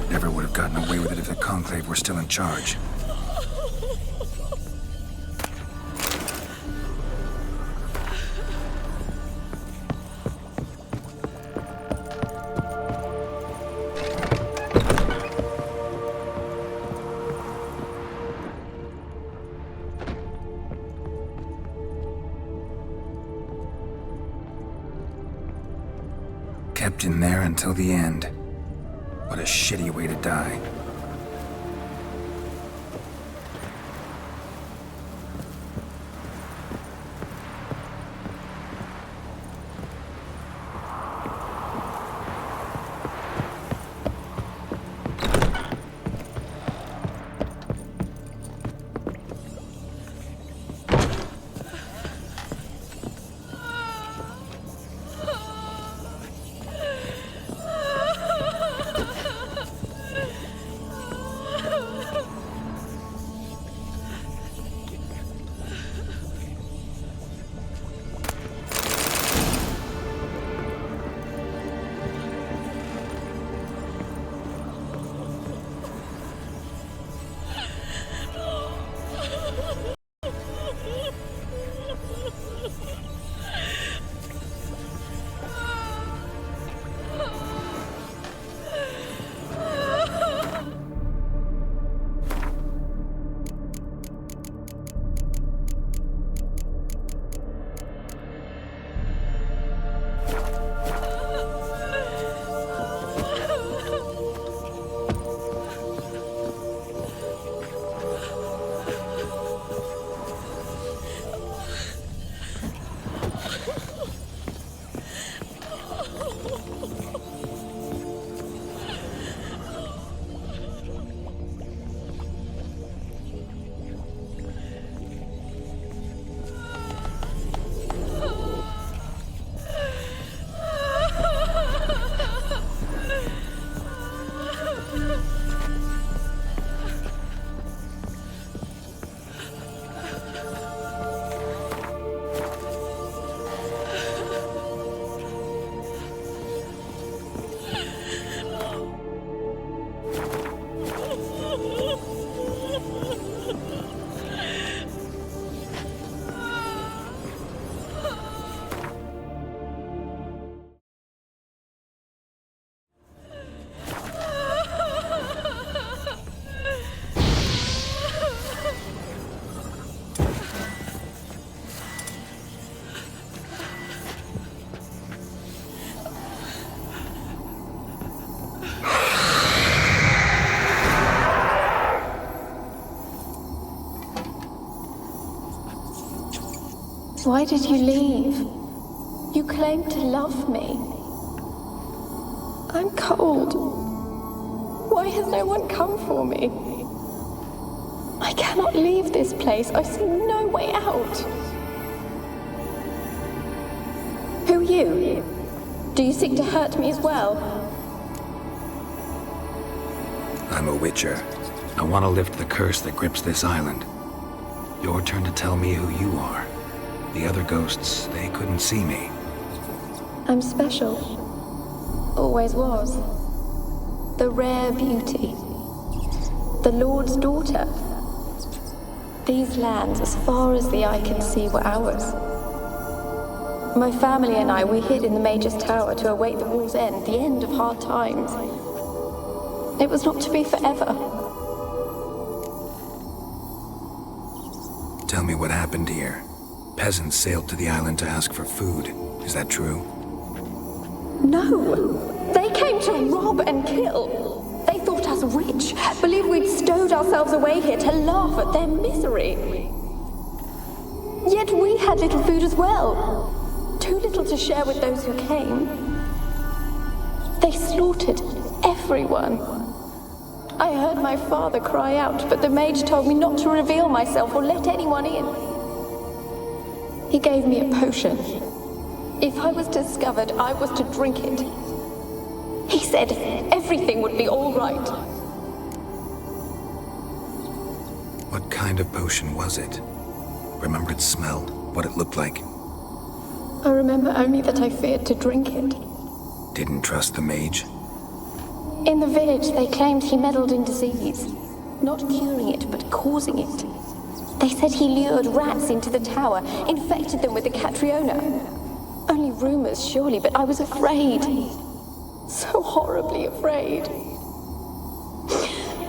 Never would have gotten away with it if the Conclave were still in charge. Kept in there until the end. What a shitty way to die. Why did you leave? You claimed to love me. I'm cold. Why has no one come for me? I cannot leave this place. I see no way out. Who are you? Do you seek to hurt me as well? I'm a Witcher. I want to lift the curse that grips this island. Your turn to tell me who you are. The other ghosts, they couldn't see me. I'm special. Always was. The rare beauty. The Lord's daughter. These lands, as far as the eye can see, were ours. My family and I, we hid in the Mage's Tower to await the war's end, the end of hard times. It was not to be forever. Tell me what happened here. Peasants sailed to the island to ask for food. Is that true? No! They came to rob and kill. They thought us rich, believed we'd stowed ourselves away here to laugh at their misery. Yet we had little food as well. Too little to share with those who came. They slaughtered everyone. I heard my father cry out, but the mage told me not to reveal myself or let anyone in. He gave me a potion. If I was discovered, I was to drink it. He said everything would be all right. What kind of potion was it? Remember its smell? What it looked like? I remember only that I feared to drink it. Didn't trust the mage? In the village, they claimed he meddled in disease. Not curing it, but causing it. They said he lured rats into the tower, infected them with the Catriona. Only rumors, surely, but I was afraid. So horribly afraid.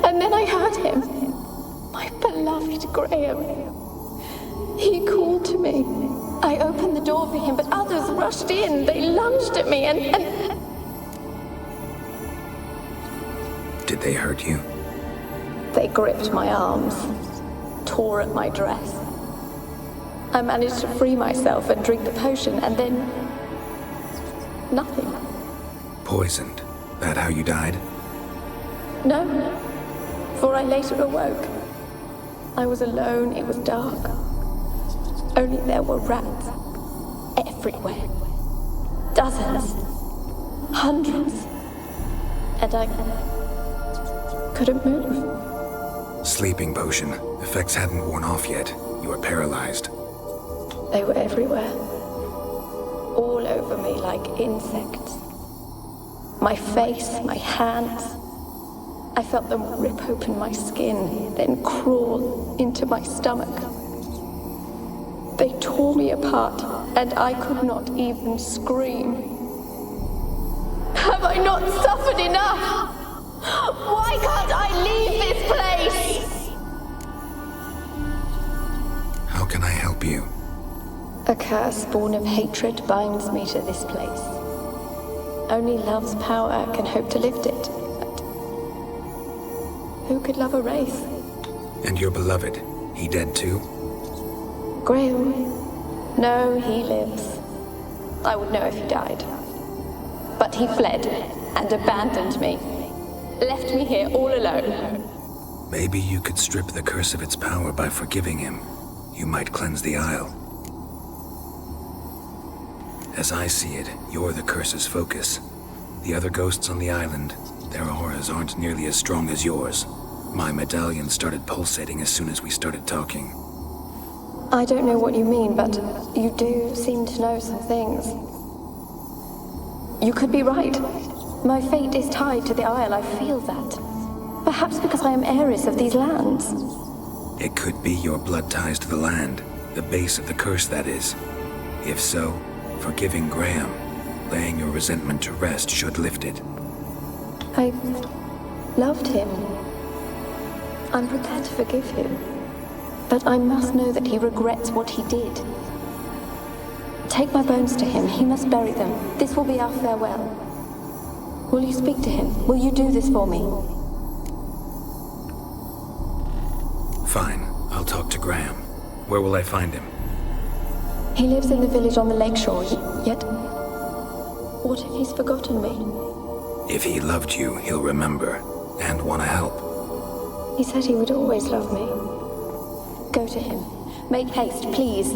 And then I heard him. My beloved Graham. He called to me. I opened the door for him, but others rushed in. They lunged at me and... Did they hurt you? They gripped my arms, tore at my dress. I managed to free myself and drink the potion, and then... nothing. Poisoned? That how you died? No, for I later awoke. I was alone, it was dark. Only there were rats. Everywhere. Dozens. Hundreds. And I couldn't move. Sleeping potion. Effects hadn't worn off yet. You were paralyzed. They were everywhere. All over me like insects. My face, my hands. I felt them rip open my skin, then crawl into my stomach. They tore me apart, and I could not even scream. Have I not suffered enough? Why can't I leave this place? How can I help you? A curse born of hatred binds me to this place. Only love's power can hope to lift it. But who could love a wraith? And your beloved, he dead too? Graham? No, he lives. I would know if he died. But he fled and abandoned me. Left me here all alone. Maybe you could strip the curse of its power by forgiving him. You might cleanse the Isle. As I see it, you're the curse's focus. The other ghosts on the island, their auras aren't nearly as strong as yours. My medallion started pulsating as soon as we started talking. I don't know what you mean, but you do seem to know some things. You could be right. My fate is tied to the Isle, I feel that. Perhaps because I am heiress of these lands. It could be your blood ties to the land, the base of the curse, that is. If so, forgiving Graham, laying your resentment to rest should lift it. I loved him. I'm prepared to forgive him. But I must know that he regrets what he did. Take my bones to him. He must bury them. This will be our farewell. Will you speak to him? Will you do this for me? Fine. I'll talk to Graham. Where will I find him? He lives in the village on the lakeshore, yet... what if he's forgotten me? If he loved you, he'll remember, and want to help. He said he would always love me. Go to him. Make haste, please.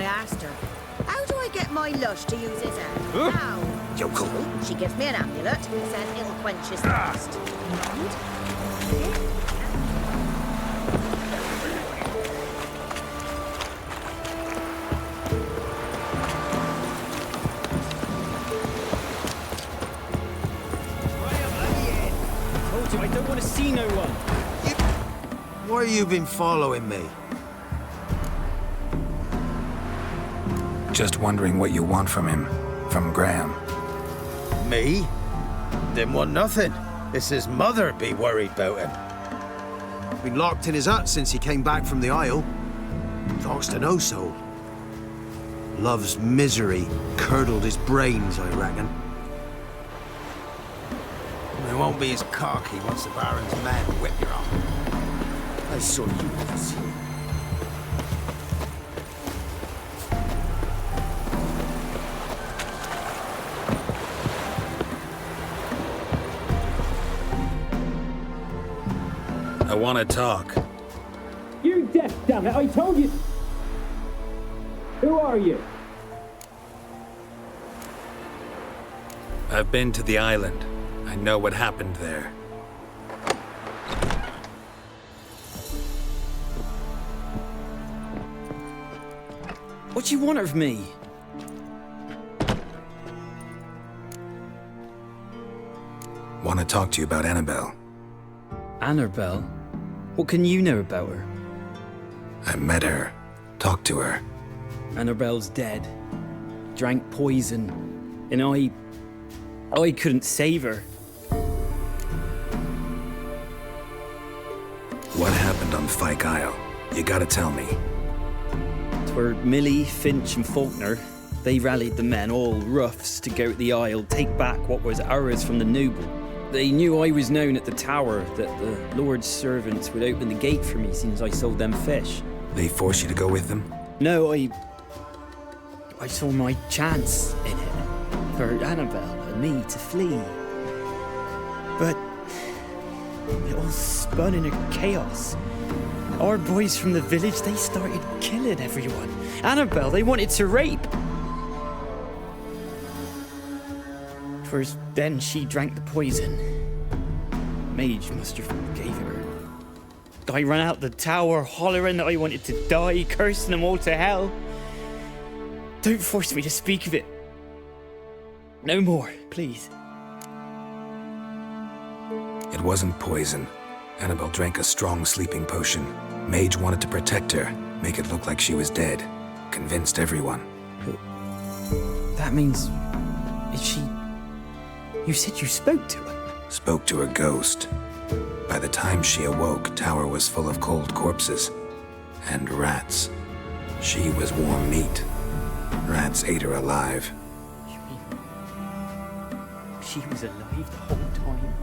asked her, how do I get my lush to use his hand? Now. Yokel. She gives me an amulet, said it'll quench his thirst. I don't want to see no one. Why you been following me? Just wondering what you want from him. From Graham. Me? Didn't want nothing. It's his mother be worried about him. Been locked in his hut since he came back from the Isle. Talks to no soul. Love's misery curdled his brains, I reckon. It won't be his cocky once the Baron's men whip you off. I saw you once. I want to talk. You deaf, damn it! I told you. Who are you? I've been to the island. I know what happened there. What do you want of me? Want to talk to you about Annabelle. Annabelle? What can you know about her? I met her. Talked to her. Annabelle's dead. Drank poison. And I couldn't save her. What happened on Fyke Isle? You gotta tell me. Twere Millie, Finch and Faulkner. They rallied the men, all roughs, to go to the Isle, take back what was ours from the noble. They knew I was known at the tower, that the Lord's servants would open the gate for me since I sold them fish. They forced you to go with them? No, I saw my chance in it, for Annabelle and me to flee. But it all spun in a chaos. Our boys from the village, they started killing everyone. Annabelle, they wanted to rape. First, then she drank the poison. Mage must have gave it her. I ran out the tower, hollering that I wanted to die, cursing them all to hell. Don't force me to speak of it. No more, please. It wasn't poison. Annabelle drank a strong sleeping potion. Mage wanted to protect her, make it look like she was dead. Convinced everyone. That means... is she... You said you spoke to her? Spoke to her ghost. By the time she awoke, Tower was full of cold corpses. And rats. She was warm meat. Rats ate her alive. You mean... she was alive the whole time?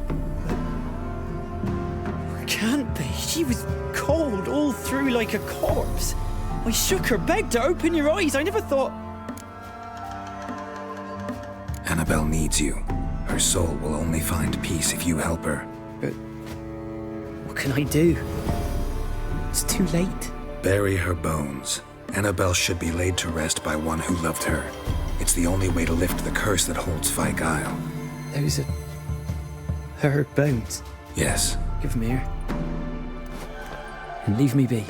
But... can't be. She was cold all through like a corpse. I shook her, begged her, open your eyes. I never thought... Annabelle needs you. Her soul will only find peace if you help her. But what can I do? It's too late. Bury her bones. Annabelle should be laid to rest by one who loved her. It's the only way to lift the curse that holds Fyke Isle. Those are... her bones? Yes. Give them here. And leave me be.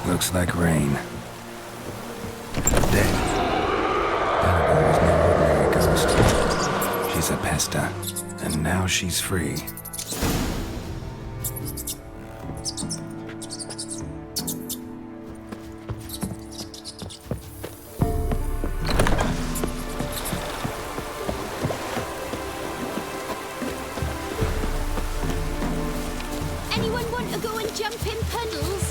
Looks like rain. Dead. Annabelle was no ordinary ghost. She's a pesta, and now she's free. Anyone want to go and jump in puddles?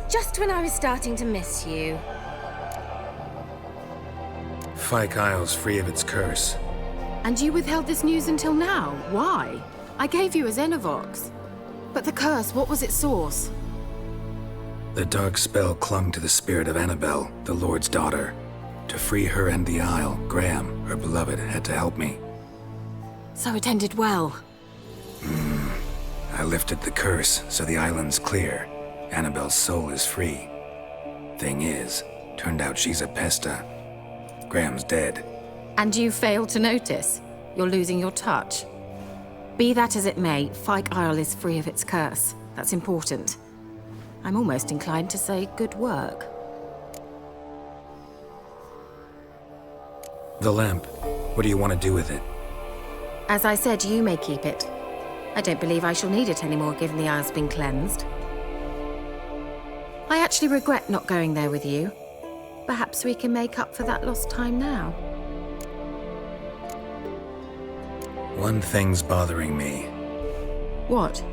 Just when I was starting to miss you. Fyke Isle's free of its curse. And you withheld this news until now? Why? I gave you a Xenovox. But the curse, what was its source? The dark spell clung to the spirit of Annabelle, the Lord's daughter. To free her and the Isle, Graham, her beloved, had to help me. So it ended well. I lifted the curse, so the island's clear. Annabelle's soul is free. Thing is, turned out she's a pesta. Graham's dead. And you failed to notice? You're losing your touch. Be that as it may, Fyke Isle is free of its curse. That's important. I'm almost inclined to say good work. The lamp. What do you want to do with it? As I said, you may keep it. I don't believe I shall need it anymore, given the Isle's been cleansed. I actually regret not going there with you. Perhaps we can make up for that lost time now. One thing's bothering me. What?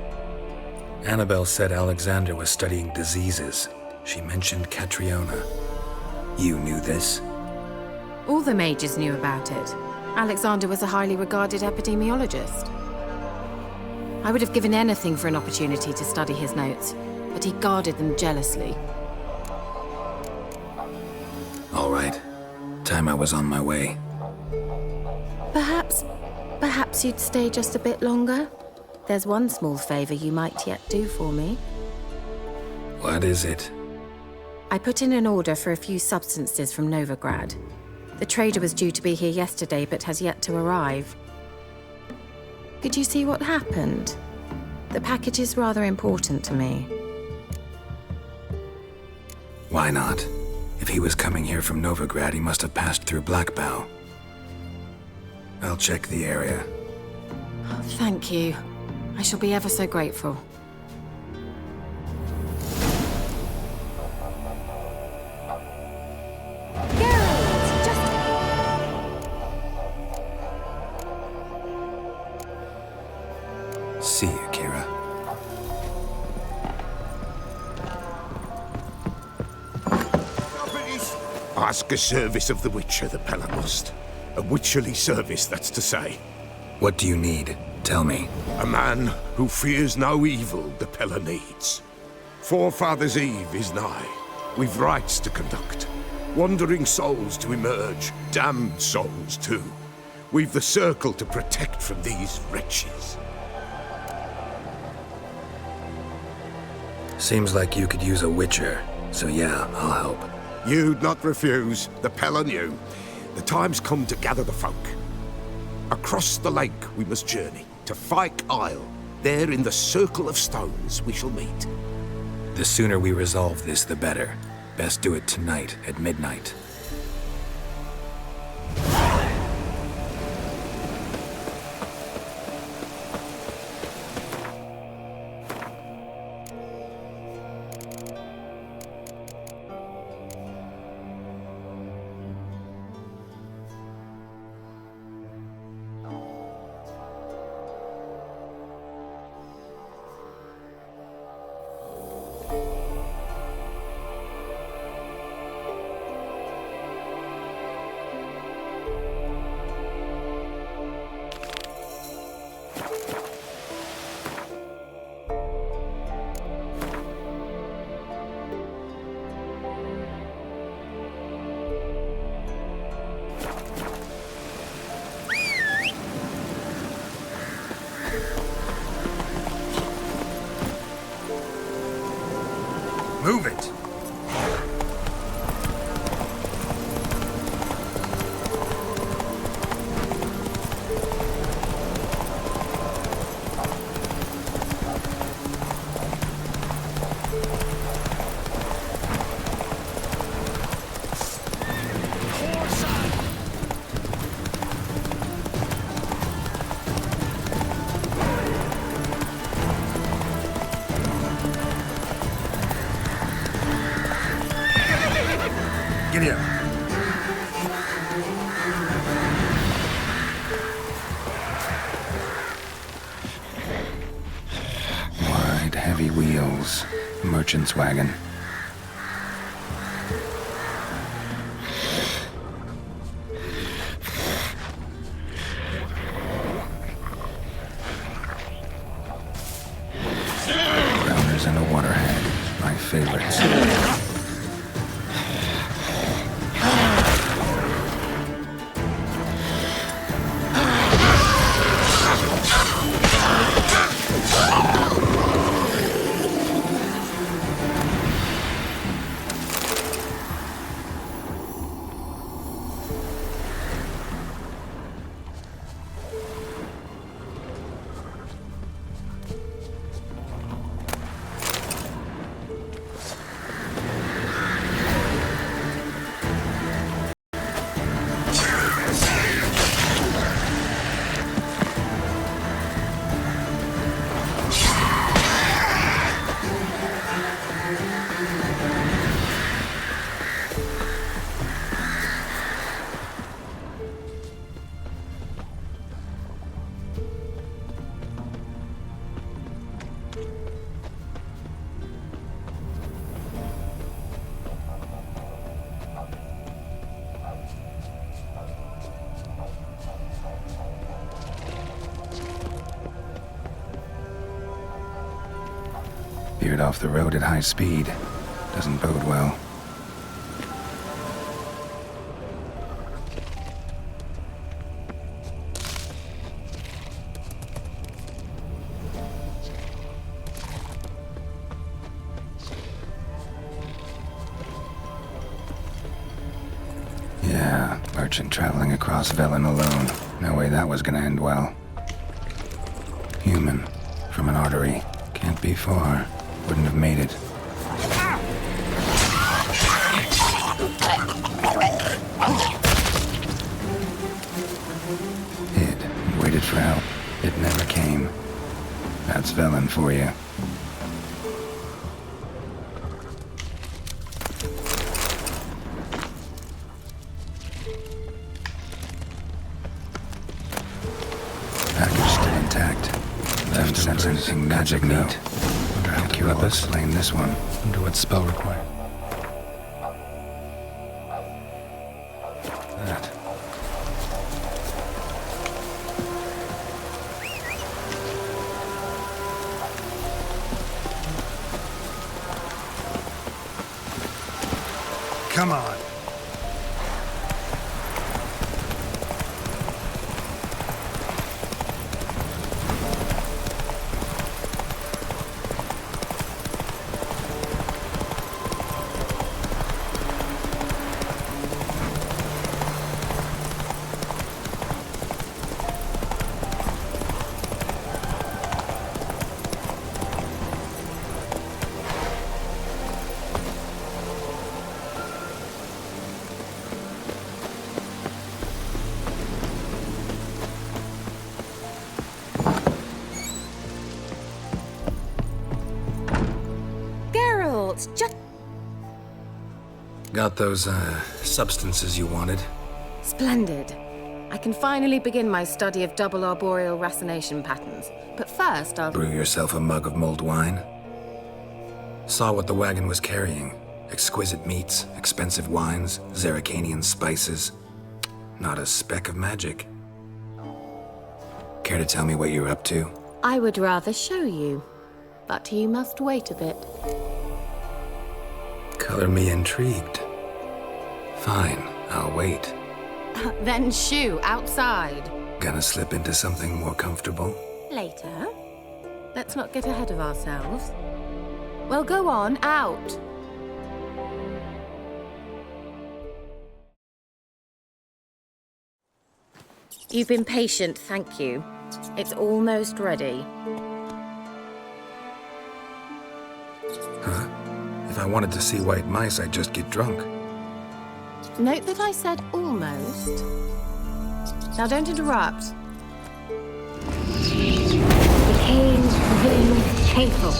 Annabelle said Alexander was studying diseases. She mentioned Catriona. You knew this? All the mages knew about it. Alexander was a highly regarded epidemiologist. I would have given anything for an opportunity to study his notes, but he guarded them jealously. All right. Time I was on my way. Perhaps you'd stay just a bit longer? There's one small favor you might yet do for me. What is it? I put in an order for a few substances from Novigrad. The trader was due to be here yesterday, but has yet to arrive. Could you see what happened? The package is rather important to me. Why not? If he was coming here from Novigrad, he must have passed through Blackbow. I'll check the area. Oh, thank you. I shall be ever so grateful. See you, Kira. Ask a service of the Witcher, the Pella must. A witcherly service, that's to say. What do you need? Tell me. A man who fears no evil the Pella needs. Forefathers' Eve is nigh. We've rites to conduct. Wandering souls to emerge. Damned souls, too. We've the circle to protect from these wretches. Seems like you could use a witcher, so yeah, I'll help. You'd not refuse. The Pella knew. The time's come to gather the folk. Across the lake we must journey, to Fyke Isle. There in the circle of stones we shall meet. The sooner we resolve this, the better. Best do it tonight at midnight. Move it! Giddy up. Wide, heavy wheels. Merchant's wagon. Veered off the road at high speed. Doesn't bode well. Yeah, merchant traveling across Velen alone. No way that was gonna end well. Human, from an artery. Can't be far. Wouldn't have made it. Hid and waited for help. It never came. That's Velen for you. Package still intact. Left sense anything magic neat. Wonder how Kira will explain this one. Wonder what spell required. That. Come on. Just got those, substances you wanted? Splendid. I can finally begin my study of double arboreal racination patterns. But first, I'll... Brew yourself a mug of mulled wine? Saw what the wagon was carrying. Exquisite meats, expensive wines, Zerrikanian spices. Not a speck of magic. Care to tell me what you're up to? I would rather show you. But you must wait a bit. Color me intrigued. Fine, I'll wait. Then shoo, outside. Gonna slip into something more comfortable? Later. Let's not get ahead of ourselves. Well, go on, out. You've been patient, thank you. It's almost ready. Huh? If I wanted to see white mice, I'd just get drunk. Note that I said almost. Now don't interrupt. Became very faithful.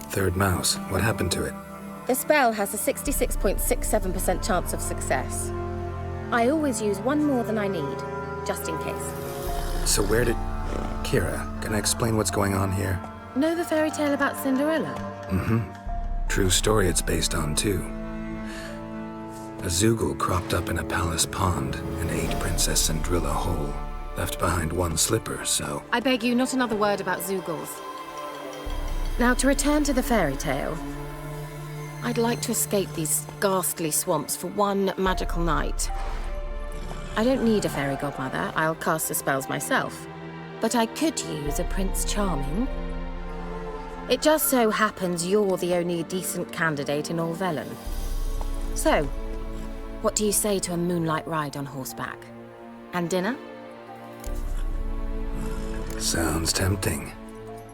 Third mouse. What happened to it? The spell has a 66.67% chance of success. I always use one more than I need, just in case. So where did... Kira, can I explain what's going on here? Know the fairy tale about Cinderella? Mm-hmm. True story it's based on, too. A Zoogle cropped up in a palace pond and ate Princess Cinderella whole. Left behind one slipper, so... I beg you, not another word about Zoogles. Now, to return to the fairy tale. I'd like to escape these ghastly swamps for one magical night. I don't need a fairy godmother, I'll cast the spells myself. But I could use a Prince Charming. It just so happens you're the only decent candidate in all Velen. So, what do you say to a moonlight ride on horseback? And dinner? Sounds tempting.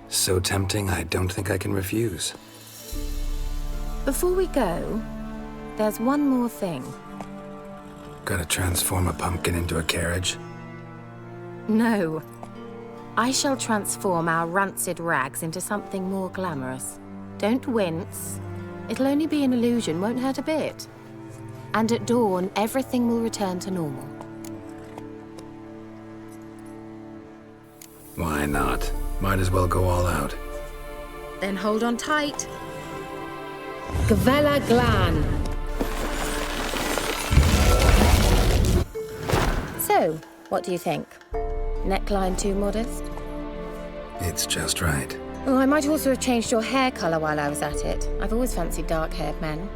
So tempting, I don't think I can refuse. Before we go, there's one more thing. Gotta transform a pumpkin into a carriage? No. I shall transform our rancid rags into something more glamorous. Don't wince. It'll only be an illusion, won't hurt a bit. And at dawn, everything will return to normal. Why not? Might as well go all out. Then hold on tight. Gavella Glan. So, what do you think? Neckline too modest? It's just right. Oh, I might also have changed your hair colour while I was at it. I've always fancied dark-haired men.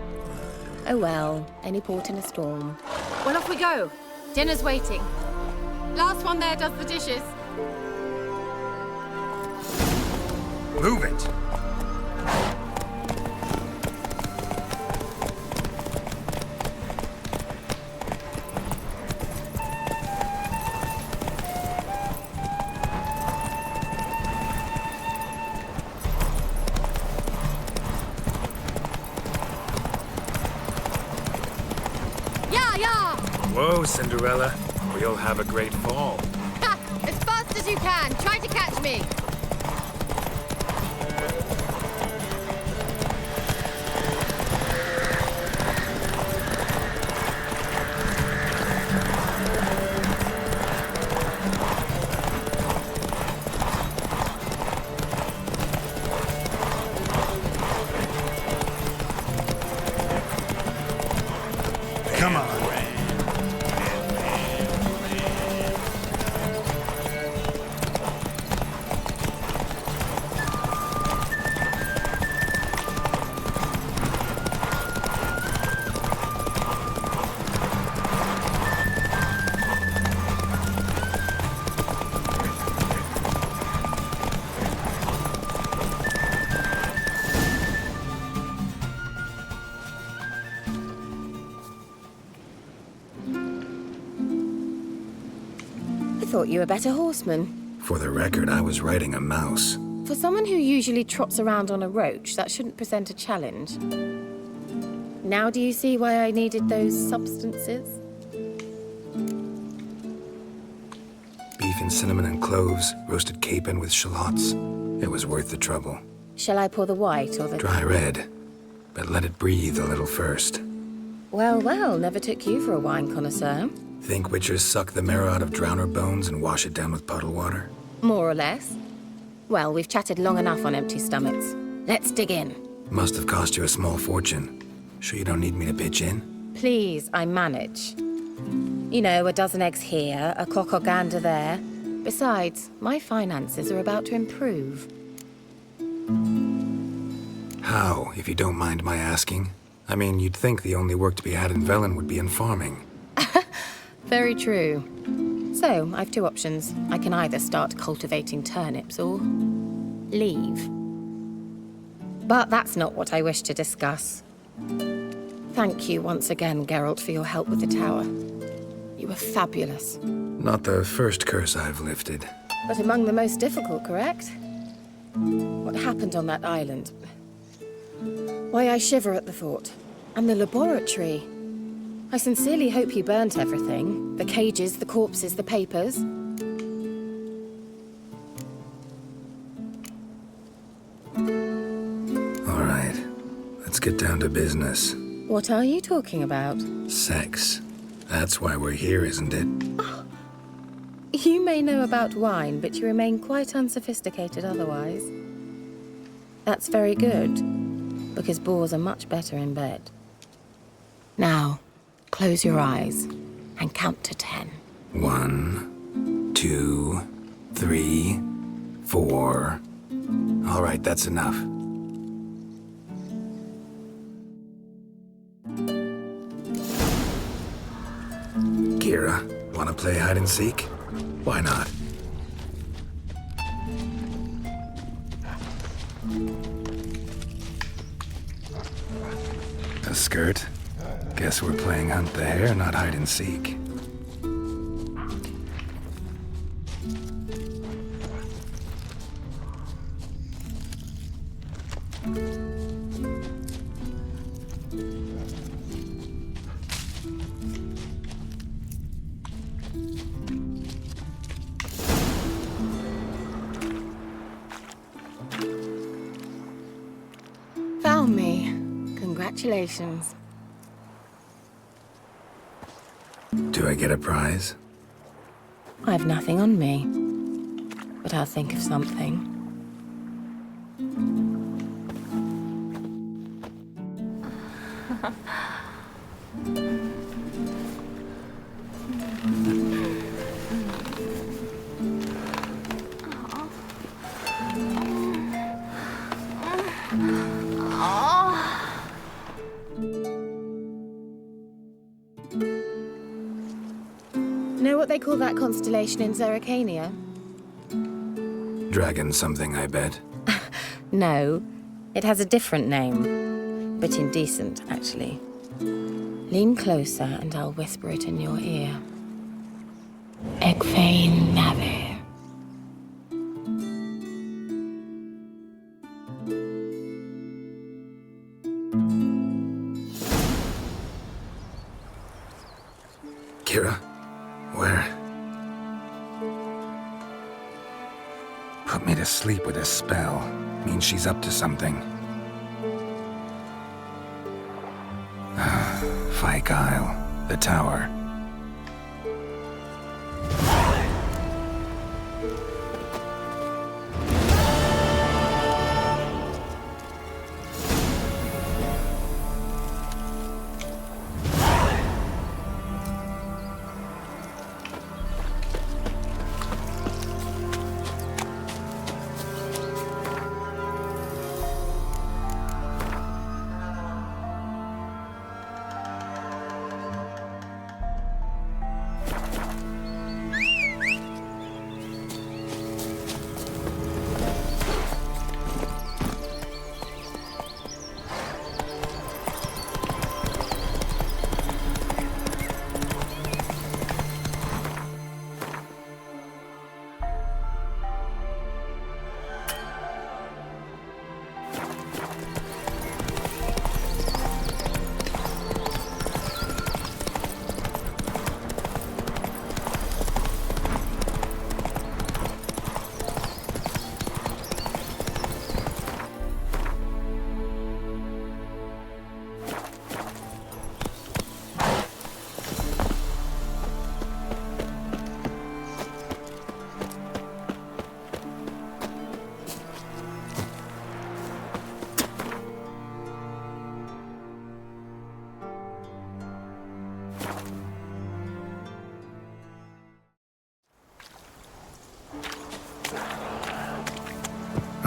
Oh well, any port in a storm. Well, off we go. Dinner's waiting. Last one there does the dishes. Move it! Whoa, Cinderella. We'll have a great fall. Ha! As fast as you can. Try to catch me. Come on. I thought you were a better horseman. For the record, I was riding a mouse. For someone who usually trots around on a roach, that shouldn't present a challenge. Now do you see why I needed those substances? Beef and cinnamon and cloves, roasted capon with shallots. It was worth the trouble. Shall I pour the white or the... Dry red, but let it breathe a little first. Well, well, never took you for a wine connoisseur. Think witchers suck the marrow out of drowner bones and wash it down with puddle water? More or less. Well, we've chatted long enough on empty stomachs. Let's dig in. Must have cost you a small fortune. Sure you don't need me to pitch in? Please, I manage. You know, a dozen eggs here, a cock or gander there. Besides, my finances are about to improve. How, if you don't mind my asking? I mean, you'd think the only work to be had in Velen would be in farming. Very true. So, I've two options. I can either start cultivating turnips or leave. But that's not what I wish to discuss. Thank you once again, Geralt, for your help with the tower. You were fabulous. Not the first curse I've lifted. But among the most difficult, correct? What happened on that island? Why, I shiver at the thought. And the laboratory. I sincerely hope you burnt everything. The cages, the corpses, the papers. All right, let's get down to business. What are you talking about? Sex. That's why we're here, isn't it? Oh. You may know about wine, but you remain quite unsophisticated otherwise. That's very good, because boars are much better in bed. Now, close your eyes and count to 10. 1, 2, 3, 4. All right, that's enough. Kira, wanna play hide and seek? Why not? A skirt? Guess we're playing hunt the hare, not hide and seek. Found me. Congratulations. Do I get a prize? I've nothing on me, but I'll think of something. Know what they call that constellation in Zerrikania? Dragon something, I bet. No, it has a different name. Bit indecent, actually. Lean closer and I'll whisper it in your ear. Egfain Nave. Kira? Where? Put me to sleep with a spell. Means she's up to something. Fyke Isle. The tower.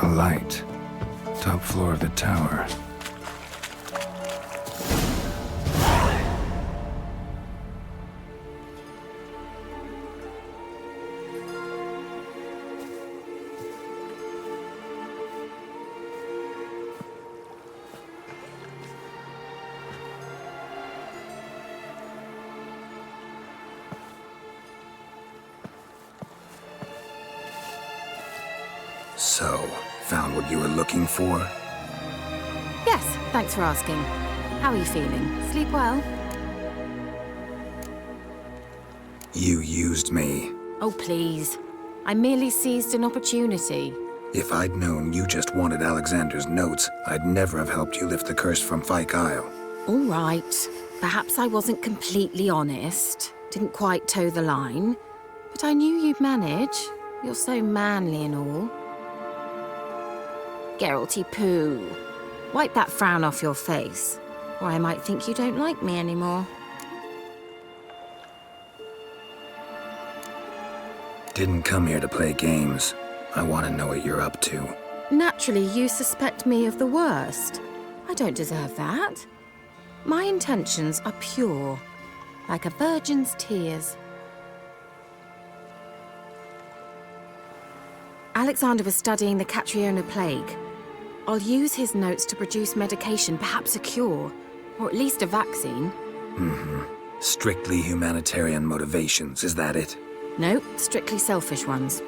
A light. Top floor of the tower. So, found what you were looking for? Yes, thanks for asking. How are you feeling? Sleep well? You used me. Oh, please. I merely seized an opportunity. If I'd known you just wanted Alexander's notes, I'd never have helped you lift the curse from Fyke Isle. All right. Perhaps I wasn't completely honest. Didn't quite toe the line. But I knew you'd manage. You're so manly and all. Geralty poo. Wipe that frown off your face, or I might think you don't like me anymore. Didn't come here to play games. I want to know what you're up to. Naturally, you suspect me of the worst. I don't deserve that. My intentions are pure, like a virgin's tears. Alexander was studying the Catriona plague. I'll use his notes to produce medication, perhaps a cure, or at least a vaccine. Strictly humanitarian motivations, is that it? No, strictly selfish ones.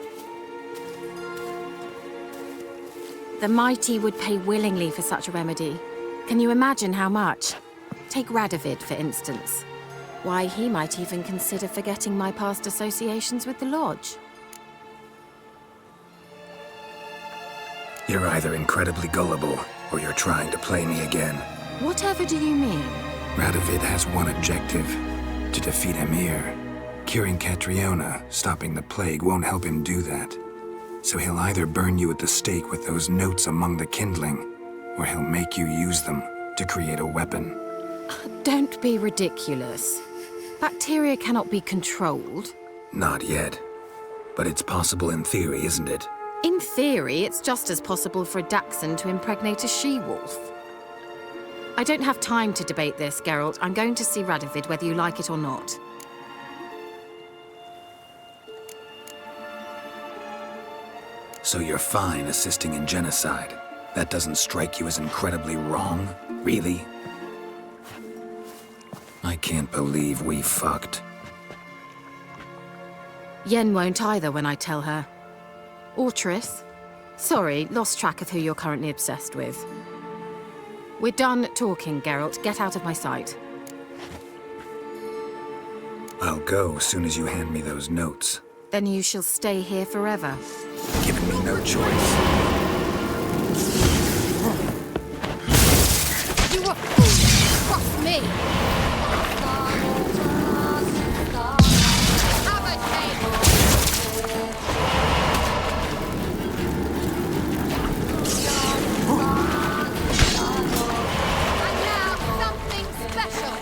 The mighty would pay willingly for such a remedy. Can you imagine how much? Take Radovid, for instance. Why, he might even consider forgetting my past associations with the Lodge. You're either incredibly gullible, or you're trying to play me again. Whatever do you mean? Radovid has one objective: to defeat Emir. Curing Catriona, stopping the plague, won't help him do that. So he'll either burn you at the stake with those notes among the kindling, or he'll make you use them to create a weapon. Don't be ridiculous. Bacteria cannot be controlled. Not yet. But it's possible in theory, isn't it? In theory, it's just as possible for a dachshund to impregnate a she-wolf. I don't have time to debate this, Geralt. I'm going to see Radovid whether you like it or not. So you're fine assisting in genocide? That doesn't strike you as incredibly wrong? Really? I can't believe we fucked. Yen won't either when I tell her. Or Triss. Sorry, lost track of who you're currently obsessed with. We're done talking, Geralt. Get out of my sight. I'll go as soon as you hand me those notes. Then you shall stay here forever. Giving me no choice. You were fools! Trust me! Have a And now something special!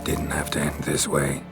Didn't have to end this way.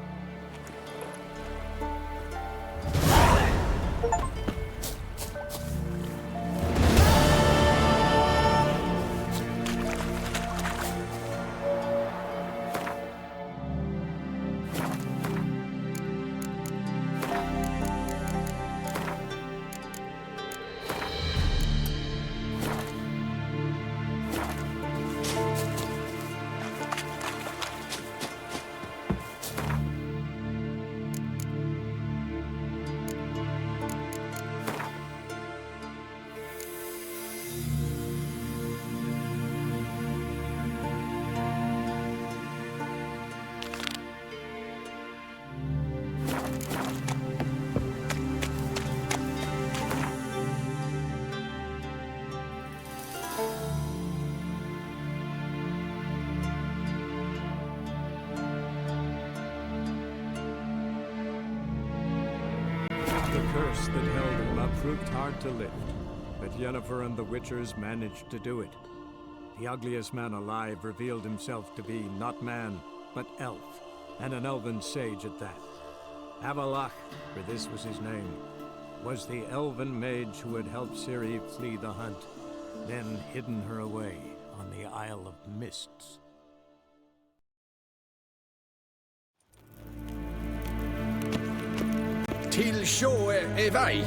The curse that held him proved hard to lift, but Yennefer and the Witchers managed to do it. The ugliest man alive revealed himself to be not man, but elf, and an elven sage at that. Avalach, for this was his name, was the elven mage who had helped Ciri flee the hunt, then hidden her away on the Isle of Mists. Till sjå är väg.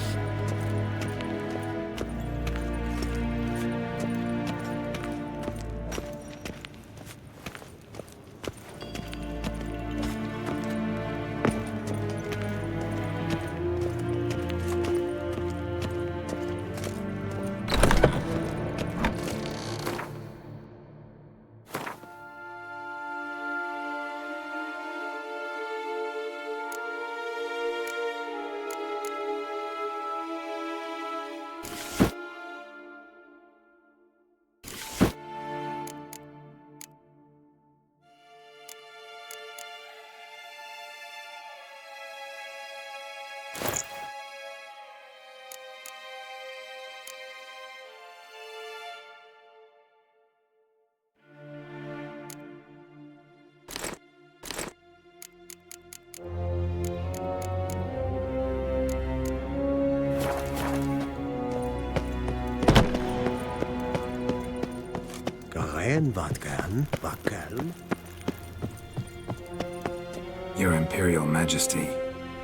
Your Imperial Majesty.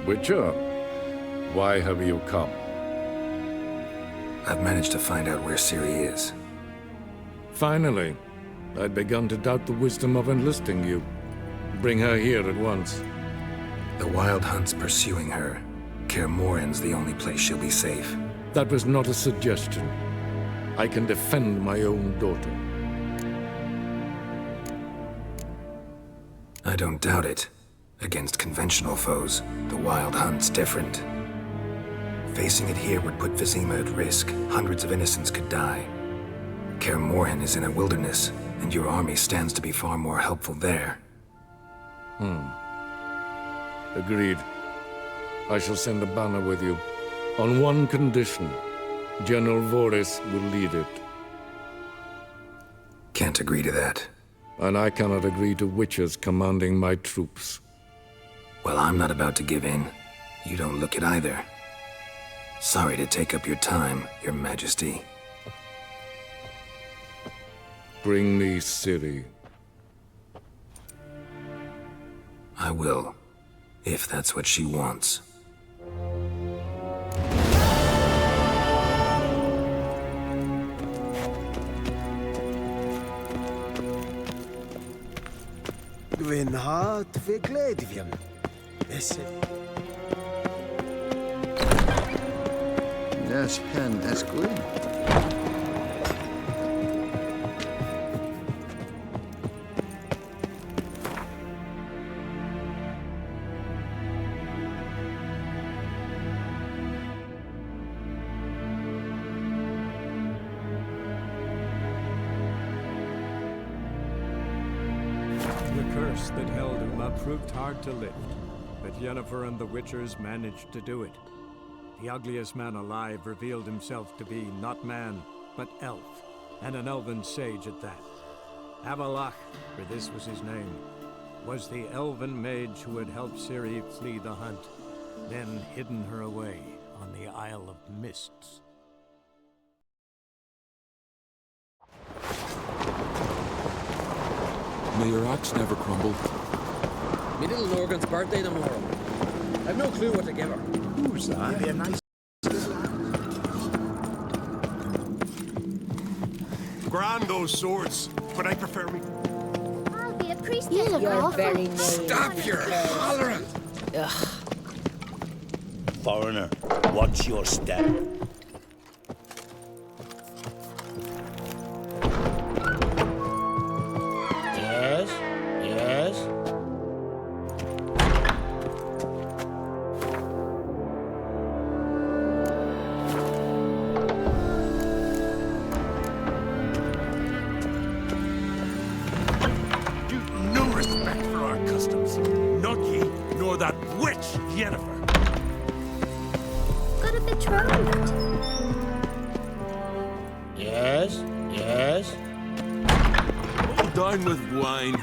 Witcher, why have you come? I've managed to find out where Ciri is. Finally. I'd begun to doubt the wisdom of enlisting you. Bring her here at once. The Wild Hunt's pursuing her. Kaer Morhen's the only place she'll be safe. That was not a suggestion. I can defend my own daughter. I don't doubt it. Against conventional foes, the Wild Hunt's different. Facing it here would put Vizima at risk. Hundreds of innocents could die. Kaer Morhen is in a wilderness, and your army stands to be far more helpful there. Agreed. I shall send a banner with you. On one condition. General Voris will lead it. Can't agree to that. And I cannot agree to witches commanding my troops. Well, I'm not about to give in. You don't look it either. Sorry to take up your time, Your Majesty. Bring me Ciri. I will, if that's what she wants. Gwyn hart fi gledfian. Yes, pen esglin. The curse that held Uma proved hard to lift, but Yennefer and the Witchers managed to do it. The ugliest man alive revealed himself to be not man, but elf, and an elven sage at that. Avalach, for this was his name, was the elven mage who had helped Ciri flee the hunt, then hidden her away on the Isle of Mists. May your axe never crumble. Me little Lorgan's birthday tomorrow. I've no clue what to give her. Who's that? Maybe a nice Grand those swords, but I prefer me. I'll be a priestess. You're very name. Stop your hollering! Ugh. Foreigner, watch your step. Yes, yes. You've no respect for our customs. Not ye, nor that witch, Yennefer. Got a betrothed. Yes, yes. All down with wine.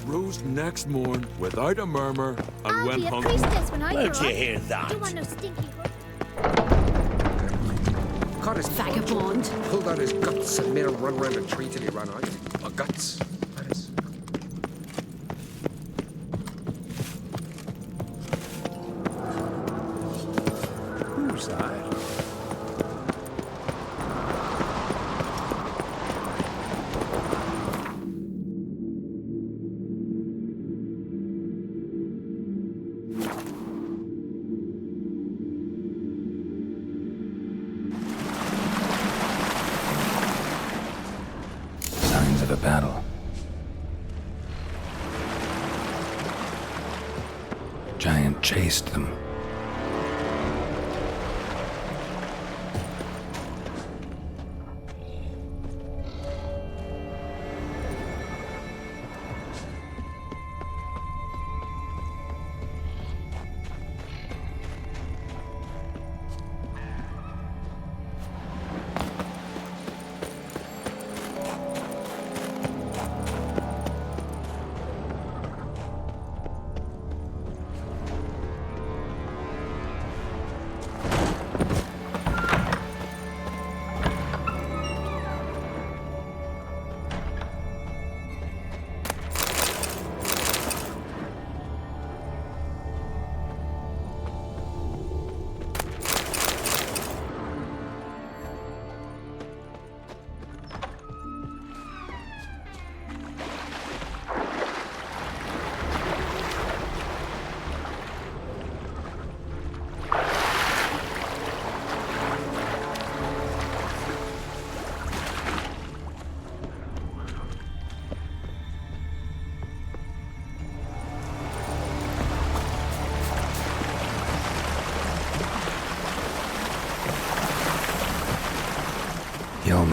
Rose next morn without a murmur and I'll went be a hungry. priestess when I grow Where'd you up. hear that? Don't want no stinky. Caught his Vagabond. pulled out his guts and made him run around a tree till he ran out. Oh, guts. That is. Who's that? Signs of a battle. Giant chased them.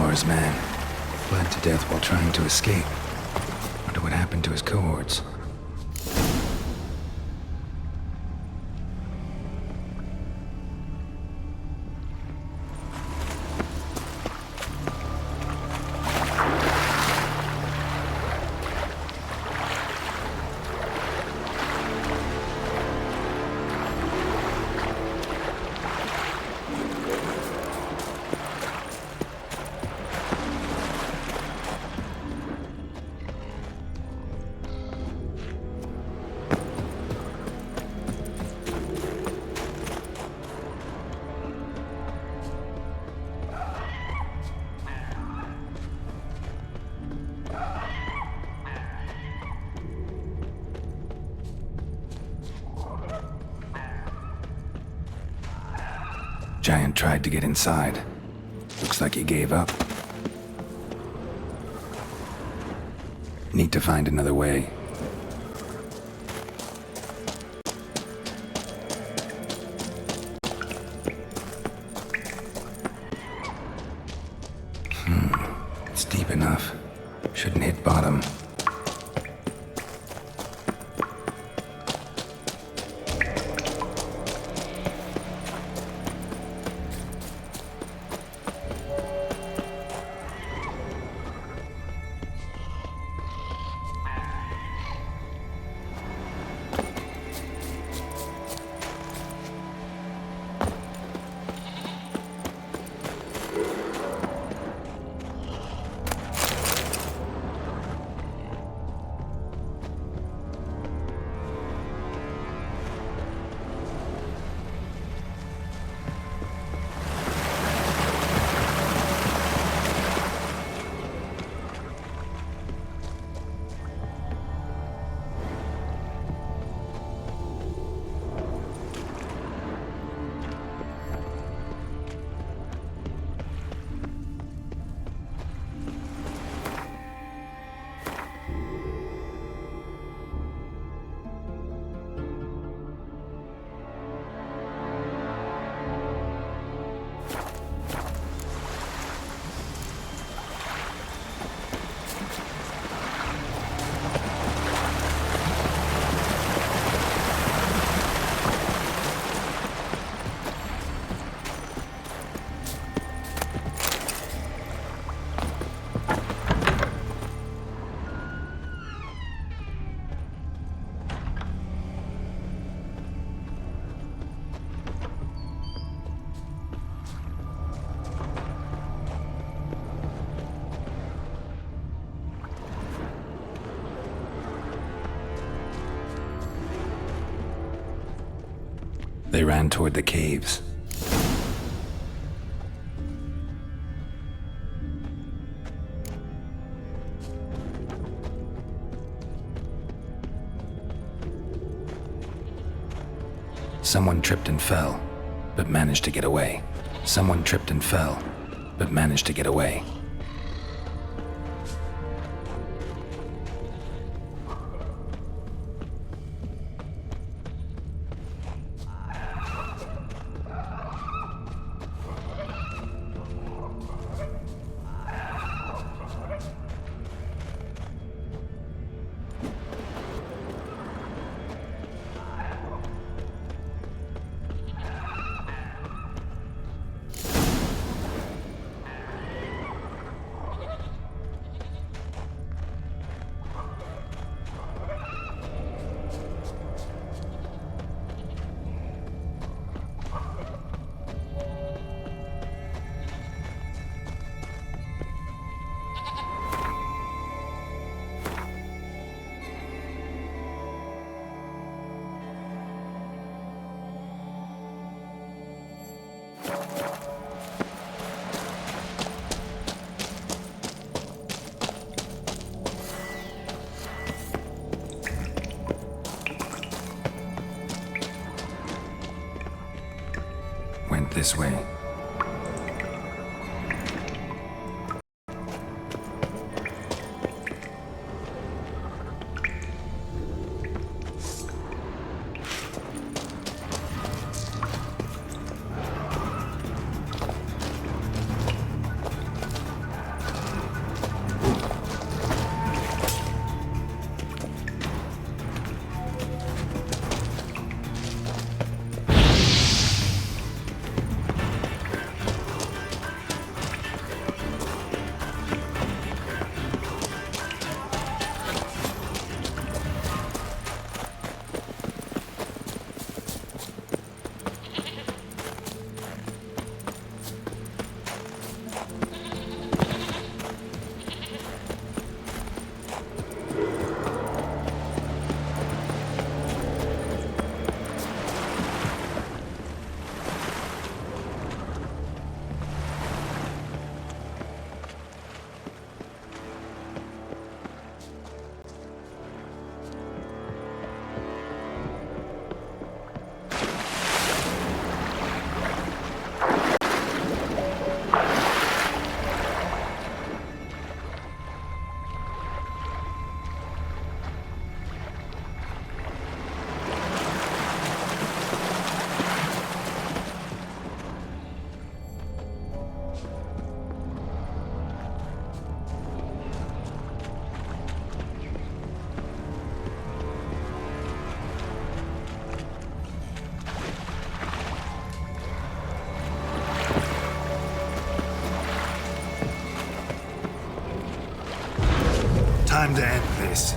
Laura's man. Bled to death while trying to escape. Wonder what happened to his cohorts. Giant tried to get inside. Looks like he gave up. Need to find another way. It's deep enough. Shouldn't hit bottom. They ran toward the caves. Someone tripped and fell, but managed to get away. Someone tripped and fell, but managed to get away. Went this way. Time to end this.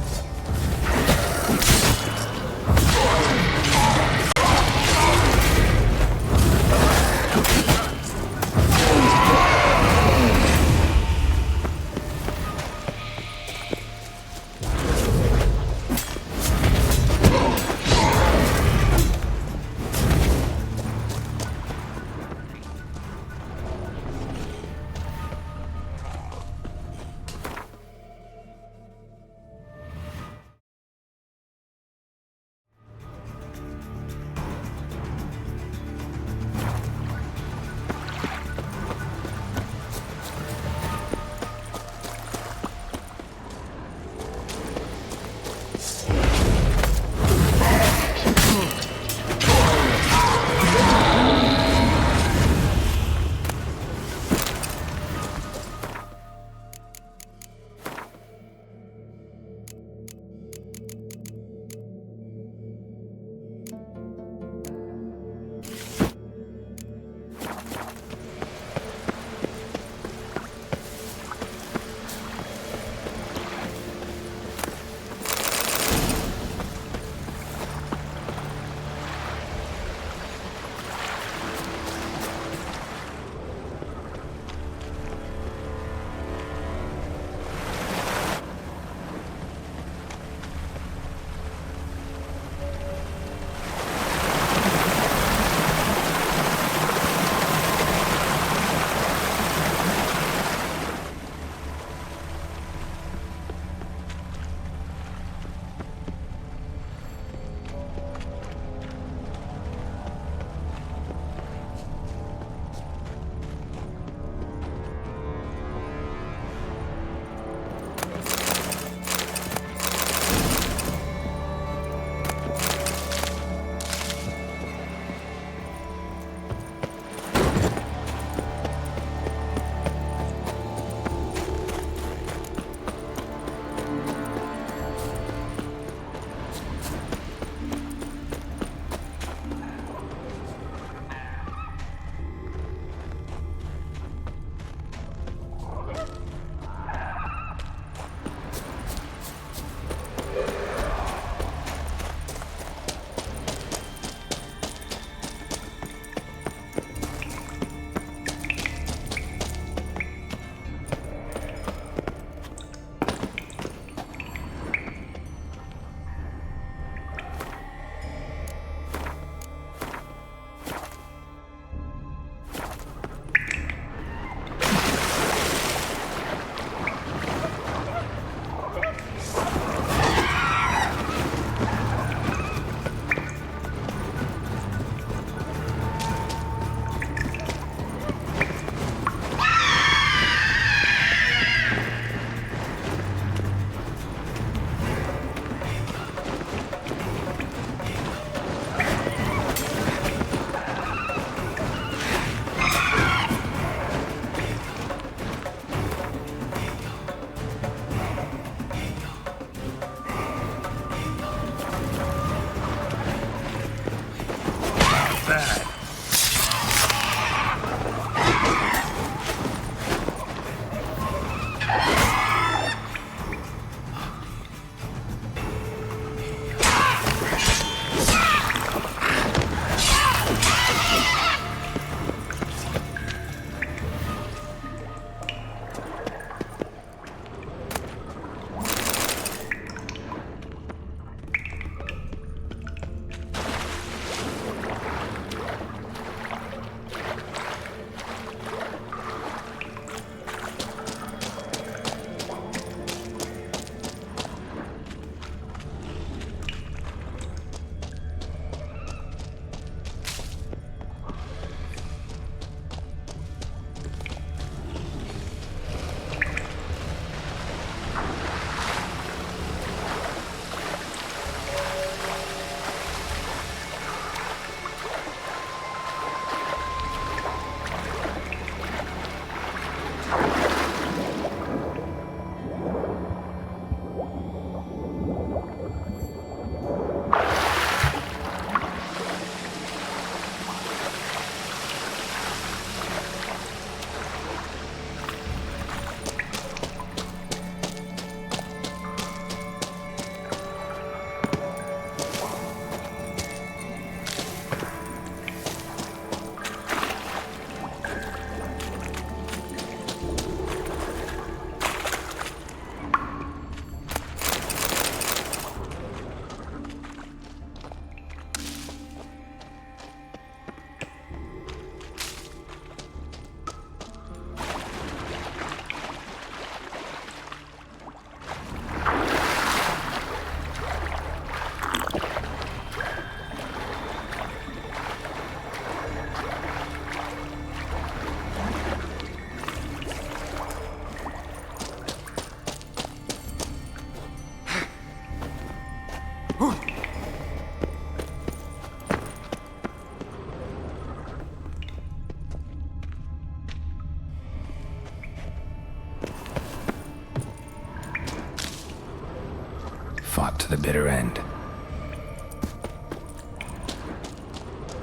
the bitter end.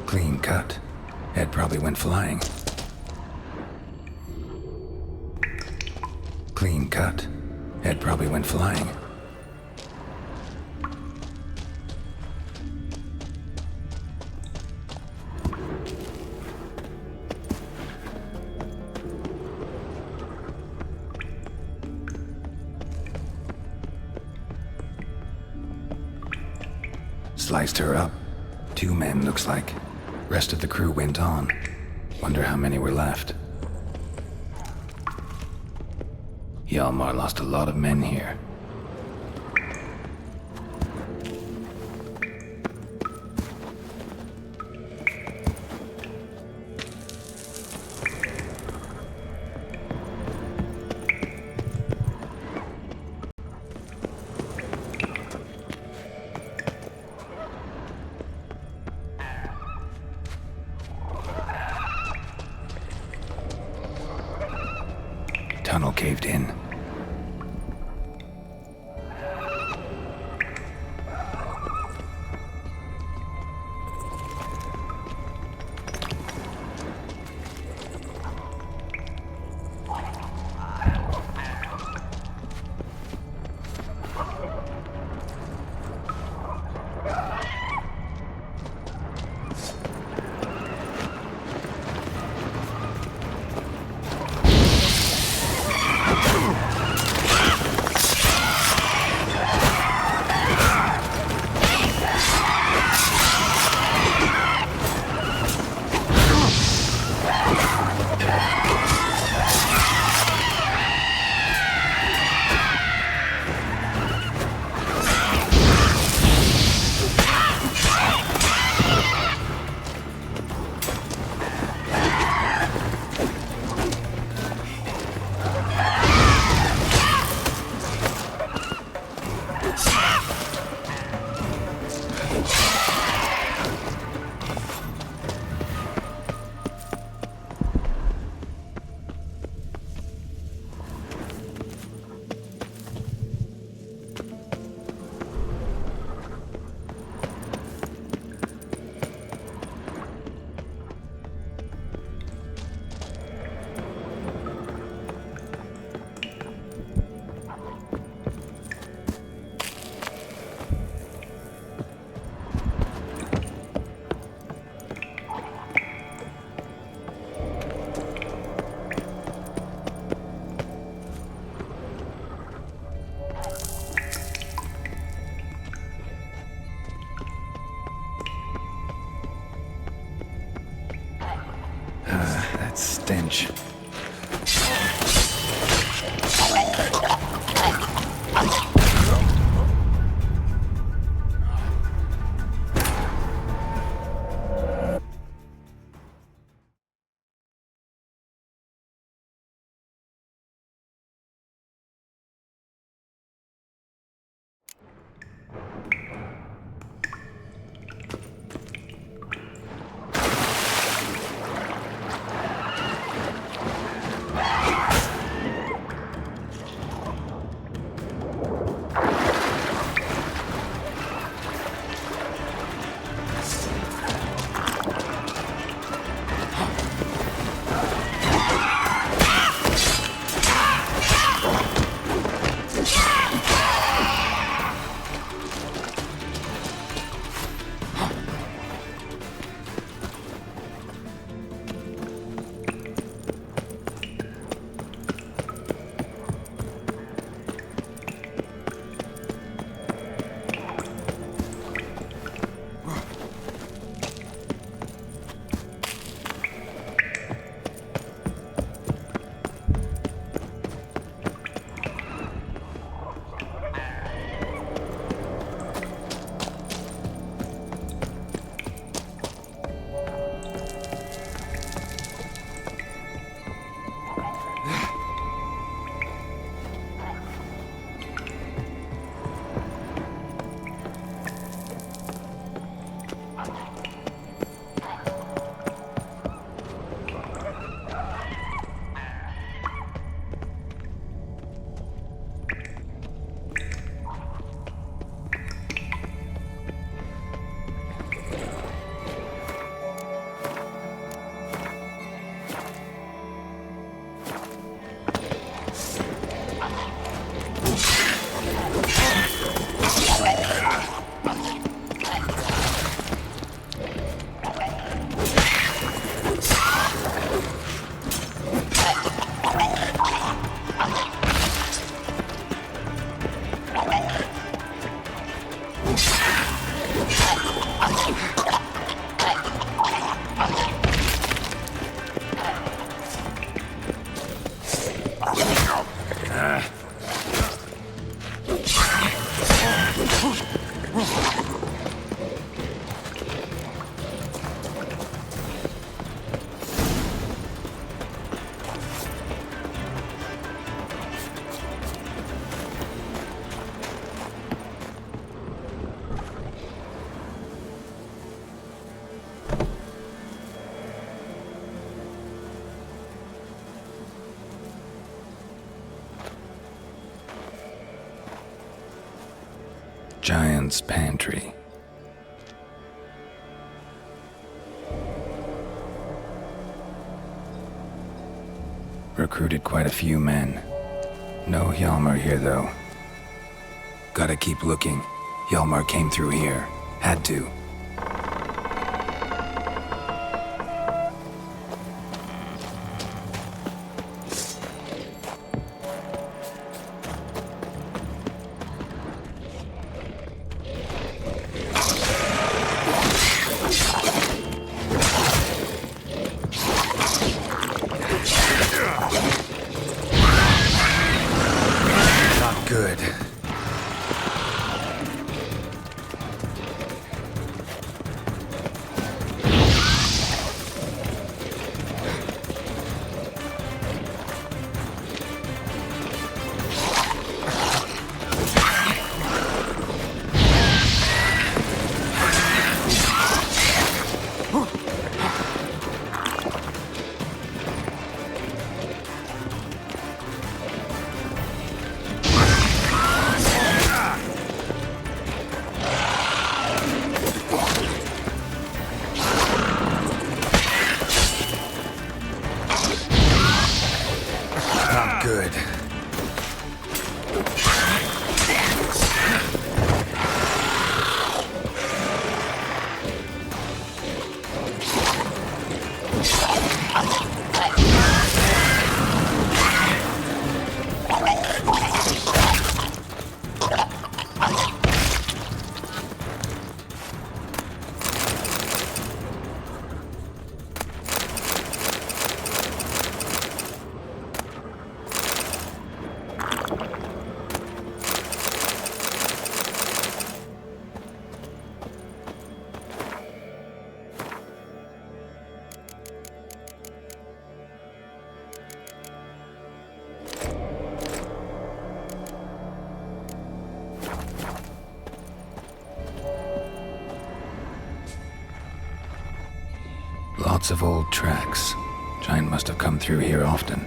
Clean cut. Head probably went flying. Clean cut. Head probably went flying. Sliced her up. 2 men, looks like. Rest of the crew went on. Wonder how many were left. Hjalmar lost a lot of men here. Tunnel caved in. That stench. Giant's pantry. Recruited quite a few men. No Hjalmar here, though. Gotta keep looking. Hjalmar came through here. Had to. Good. Good. Lots of old tracks. Giant must have come through here often.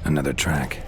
Another track.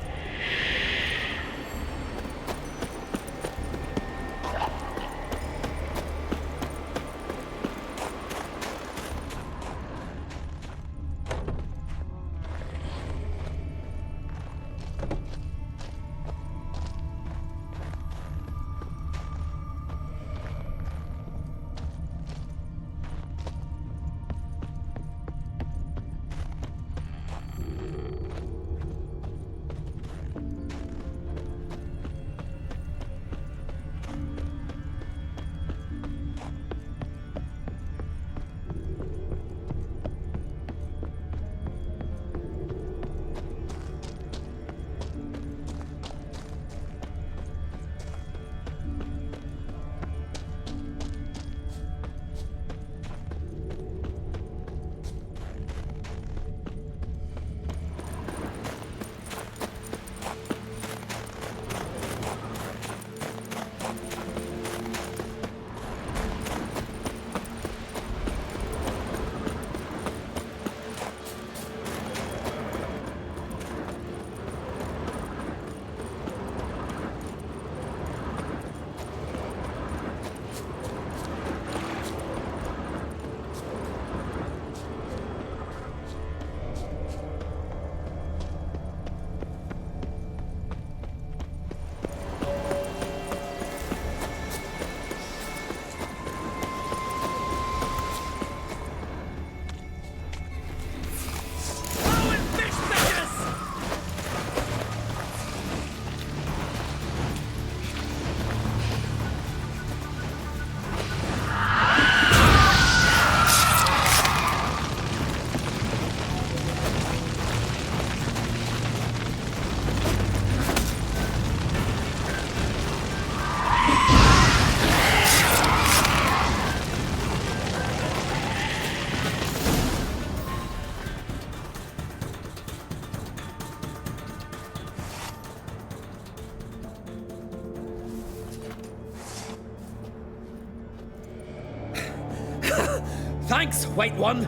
Thanks, White One.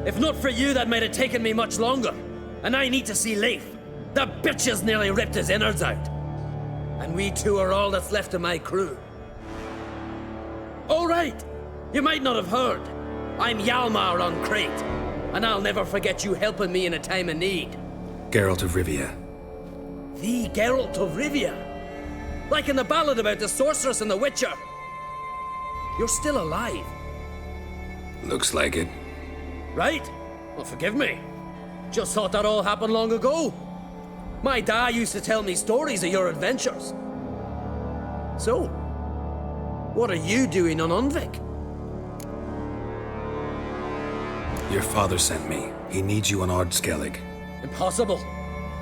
If not for you, that might have taken me much longer. And I need to see Leif. The bitch has nearly ripped his innards out. And we two are all that's left of my crew. All right. You might not have heard. I'm Hjalmar on Crete. And I'll never forget you helping me in a time of need. Geralt of Rivia. The Geralt of Rivia? Like in the ballad about the sorceress and the witcher. You're still alive. Looks like it. Right? Well, forgive me. Just thought that all happened long ago. My dad used to tell me stories of your adventures. So, what are you doing on Unvik? Your father sent me. He needs you on Ard Skellig. Impossible.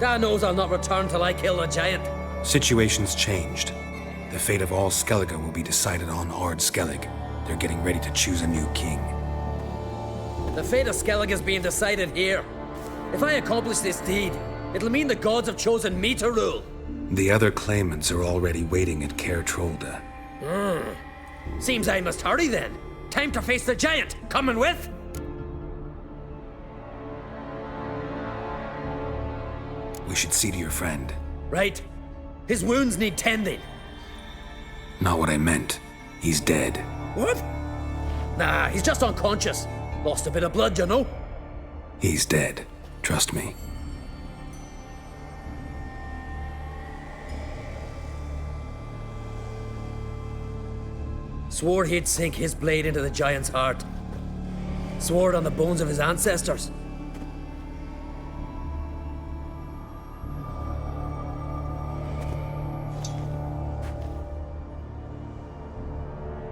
Dad knows I'll not return till I kill the giant. Situation's changed. The fate of all Skellige will be decided on Ard Skellig. They're getting ready to choose a new king. The fate of Skellig is being decided here. If I accomplish this deed, it'll mean the gods have chosen me to rule. The other claimants are already waiting at Caer Trolda. Seems I must hurry then. Time to face the giant. Coming with? We should see to your friend. Right. His wounds need tending. Not what I meant. He's dead. What? Nah, he's just unconscious. Lost a bit of blood, you know. He's dead. Trust me. Swore he'd sink his blade into the giant's heart. Swore it on the bones of his ancestors.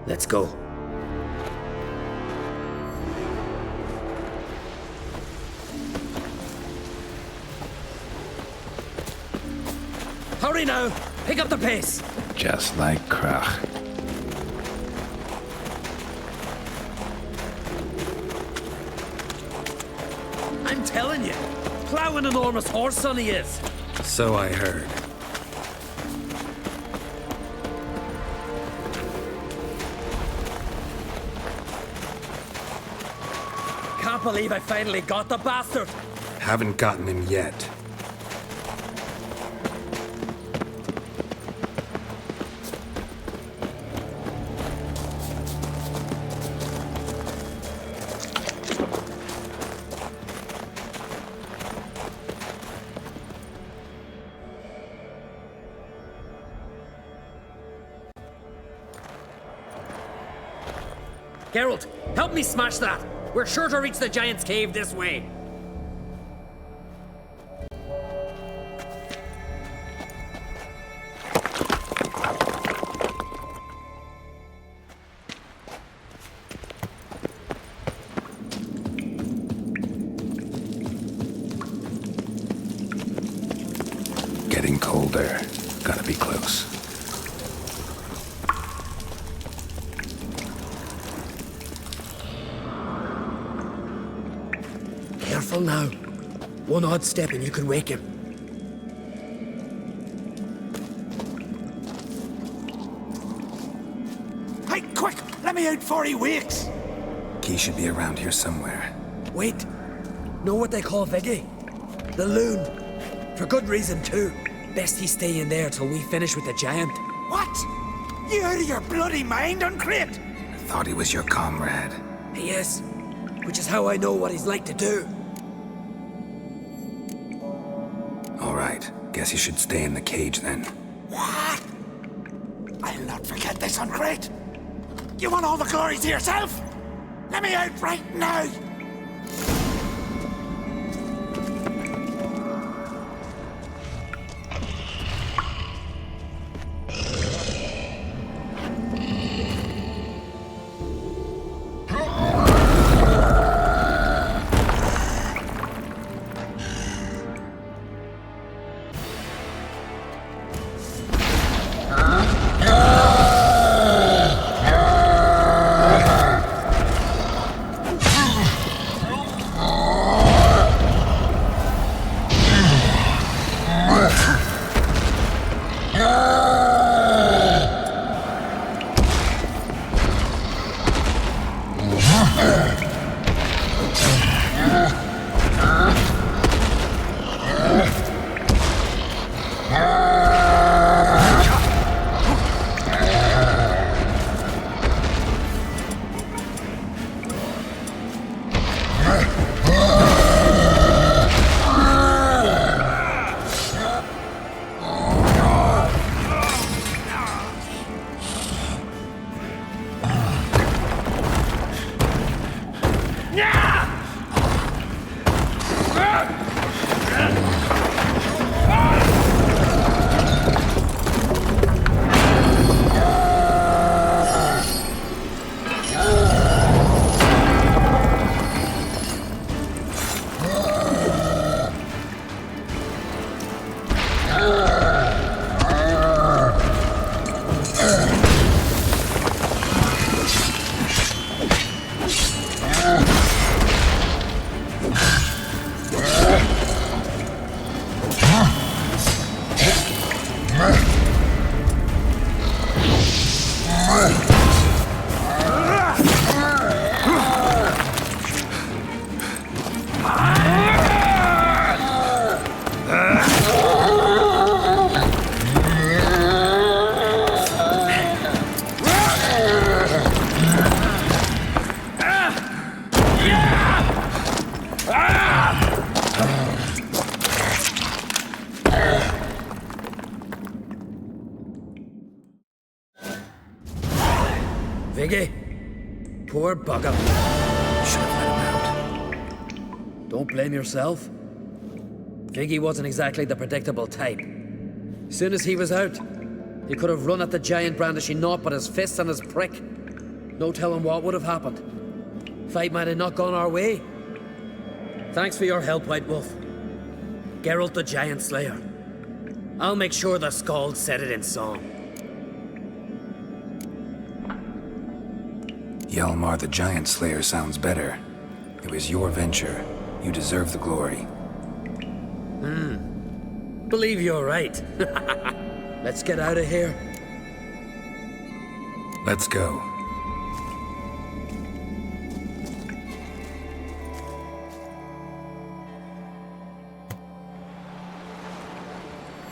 Let's go. Hurry now! Pick up the pace! Just like Krach. I'm telling you, plow an enormous horse son he is. So I heard. Can't believe I finally got the bastard. Haven't gotten him yet. Geralt, help me smash that. We're sure to reach the giant's cave this way. Getting colder. Gotta be close. Careful now. One odd step and you can wake him. Hey, quick! Let me out before he wakes! Key should be around here somewhere. Wait. Know what they call Viggy? The loon. For good reason, too. Best he stay in there till we finish with the giant. What? You out of your bloody mind on Crete? I thought he was your comrade. He is. Which is how I know what he's like to do. All right. Guess he should stay in the cage then. What? I'll not forget this on Crete. You want all the glory to yourself? Let me out right now! Viggy, poor bugger. Should have let him out. Don't blame yourself. Viggy wasn't exactly the predictable type. Soon as he was out, he could have run at the giant brandishing naught but his fists and his prick. No telling what would have happened. Fight might have not gone our way. Thanks for your help, White Wolf. Geralt the Giant Slayer. I'll make sure the Skald said it in song. Hjalmar the Giant Slayer sounds better. It was your venture. You deserve the glory. Believe you're right. Let's get out of here. Let's go.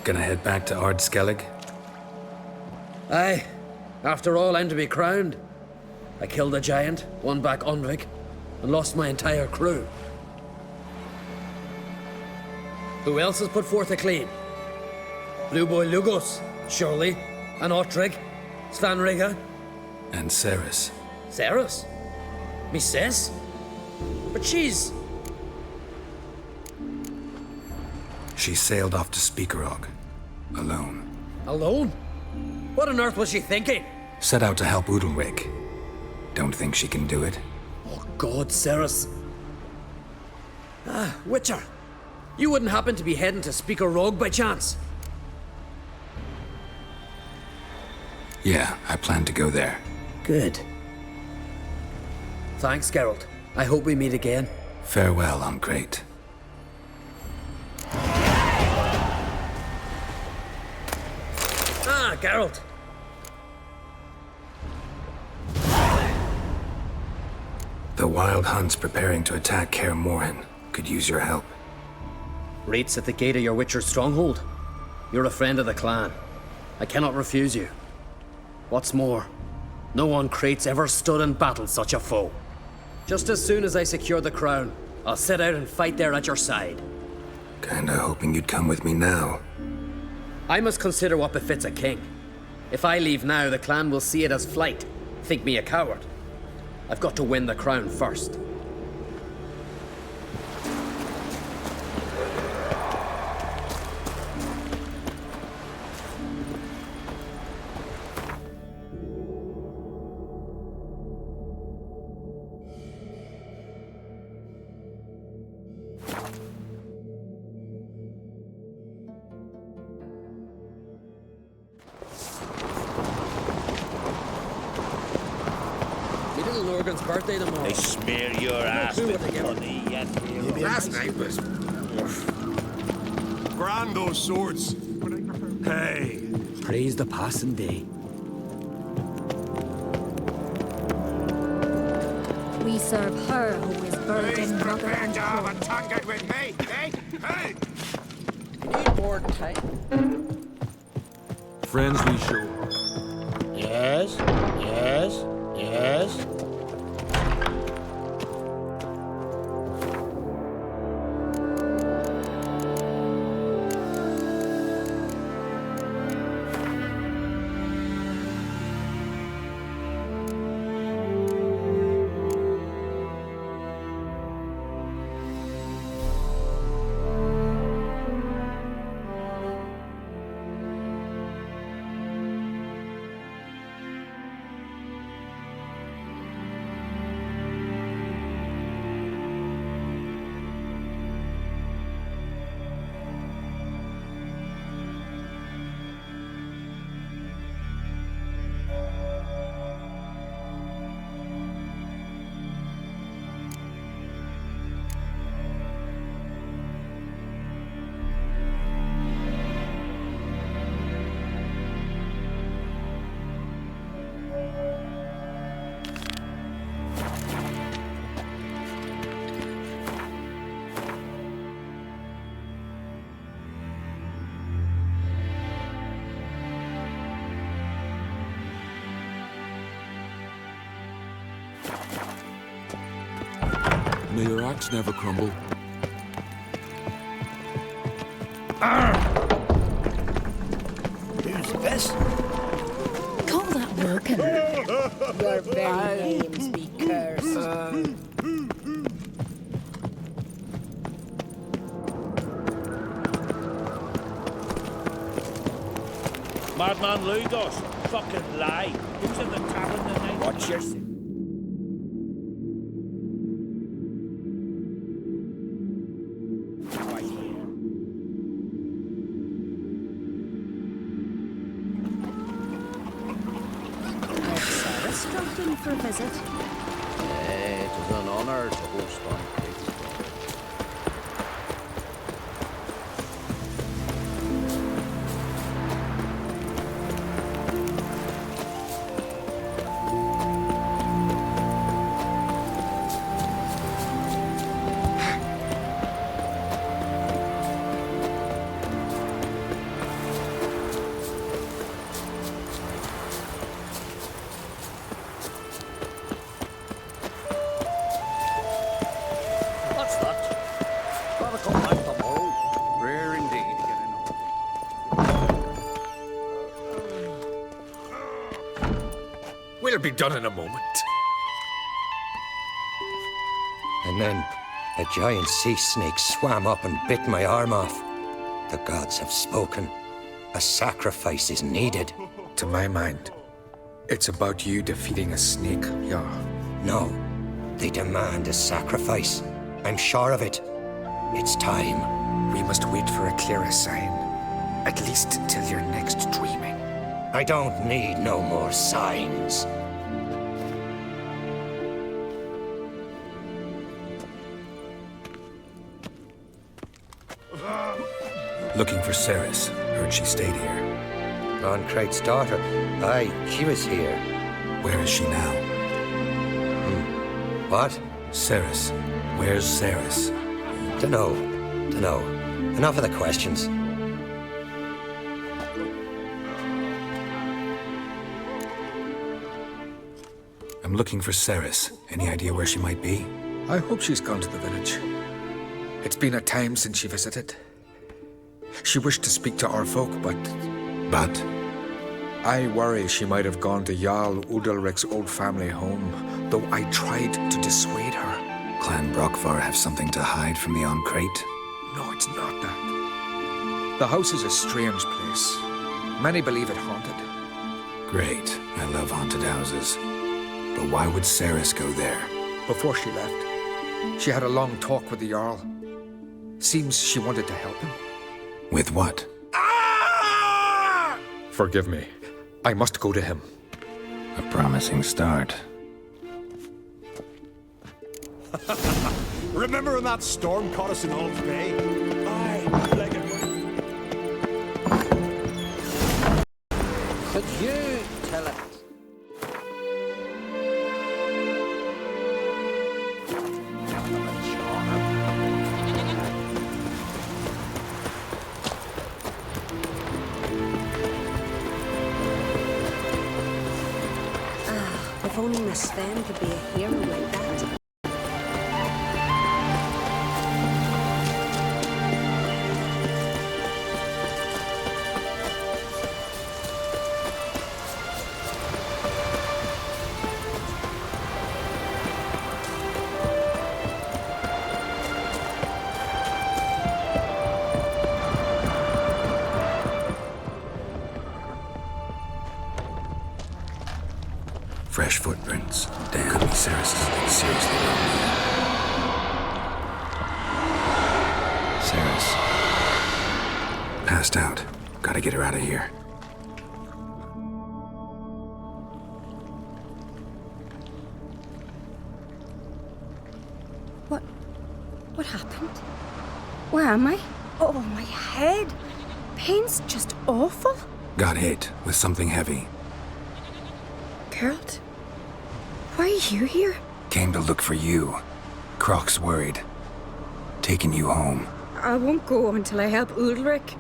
Gonna head back to Ard Skellig? Aye. After all, I'm to be crowned. I killed a giant, won back Onvik, and lost my entire crew. Who else has put forth a claim? Blue Boy Lugos, surely, and Ottrig, Svanriga. And Ceres. Ceres? Me sis? But she's... She sailed off to Speakerog. Alone. Alone? What on earth was she thinking? Set out to help Udalric. Don't think she can do it? Oh God, Ceres. Ah, Witcher. You wouldn't happen to be heading to Speaker Rogue by chance? Yeah, I plan to go there. Good. Thanks, Geralt. I hope we meet again. Farewell, I'm great. Ah, Geralt. The Wild Hunt's preparing to attack Kaer Morhen. Could use your help. Rates at the gate of your Witcher's stronghold. You're a friend of the clan. I cannot refuse you. What's more, no one Crate's ever stood and battled such a foe. Just as soon as I secure the crown, I'll set out and fight there at your side. Kinda hoping you'd come with me now. I must consider what befits a king. If I leave now, the clan will see it as flight, think me a coward. I've got to win the crown first. Birthday tomorrow. They smear your ass with honey, yet. Last night was... Grand those swords. Hey. Praise the passing day. We serve her who is virgin mother Prepare and to have a queen. tongue out with me, eh? Hey! Need more time. Friends we show. Yes, yes, yes. May your axe never crumble. Who's this? Call that broken. Your very names be cursed. Madman Lugos, fucking lie. Who's in the tavern tonight? Watch your... Sarah's dropped in for a visit. It was an honor to host one. What's that? Gotta come back tomorrow. Rare indeed to get We'll be done in a moment. And then a giant sea snake swam up and bit my arm off. The gods have spoken. A sacrifice is needed. To my mind, it's about you defeating a snake, Yar. No, they demand a sacrifice. I'm sure of it. It's time. We must wait for a clearer sign. At least till your next dreaming. I don't need no more signs. Looking for Ceres. Heard she stayed here. Concrate's daughter. Aye, she was here. Where is she now? What? Ceres. Where's Ceres? Dunno. Enough of the questions. I'm looking for Ceres. Any idea where she might be? I hope she's gone to the village. It's been a time since she visited. She wished to speak to our folk, but... But? I worry she might have gone to Jarl Udalric's old family home, though I tried to dissuade her. Clan Brockvar have something to hide from the Oncrate? No, it's not that. The house is a strange place. Many believe it haunted. Great. I love haunted houses. But why would Ceres go there? Before she left, she had a long talk with the Jarl. Seems she wanted to help him. With what? Forgive me. I must go to him. A promising start. Remember when that storm caught us in Old Bay? Aye, like it. Could you tell it? If only Miss Sven could be a hero like that. Fresh footprints. Damn, Ceres is looking seriously wrong here. Ceres. Passed out. Gotta get her out of here. What happened? Where am I? Oh, my head. Pain's just awful. Got hit with something heavy. Geralt? Why are you here? Came to look for you. Croc's worried. Taking you home. I won't go until I help Ulrich.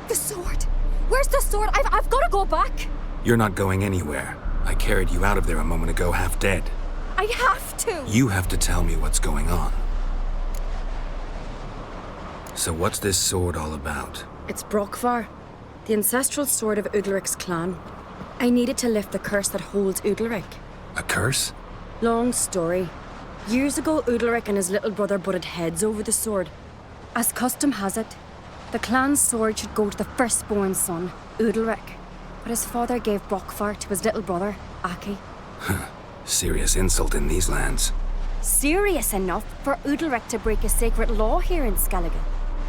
The sword! Where's the sword? I've got to go back! You're not going anywhere. I carried you out of there a moment ago, half dead. I have to! You have to tell me what's going on. So what's this sword all about? It's Brokvar, the ancestral sword of Udalric's clan. I needed to lift the curse that holds Udalric. A curse? Long story. Years ago, Udalric and his little brother butted heads over the sword. As custom has it, the clan's sword should go to the firstborn son, Udalric. But his father gave Brokvar to his little brother, Aki. Serious insult in these lands. Serious enough for Udalric to break a sacred law here in Skellige.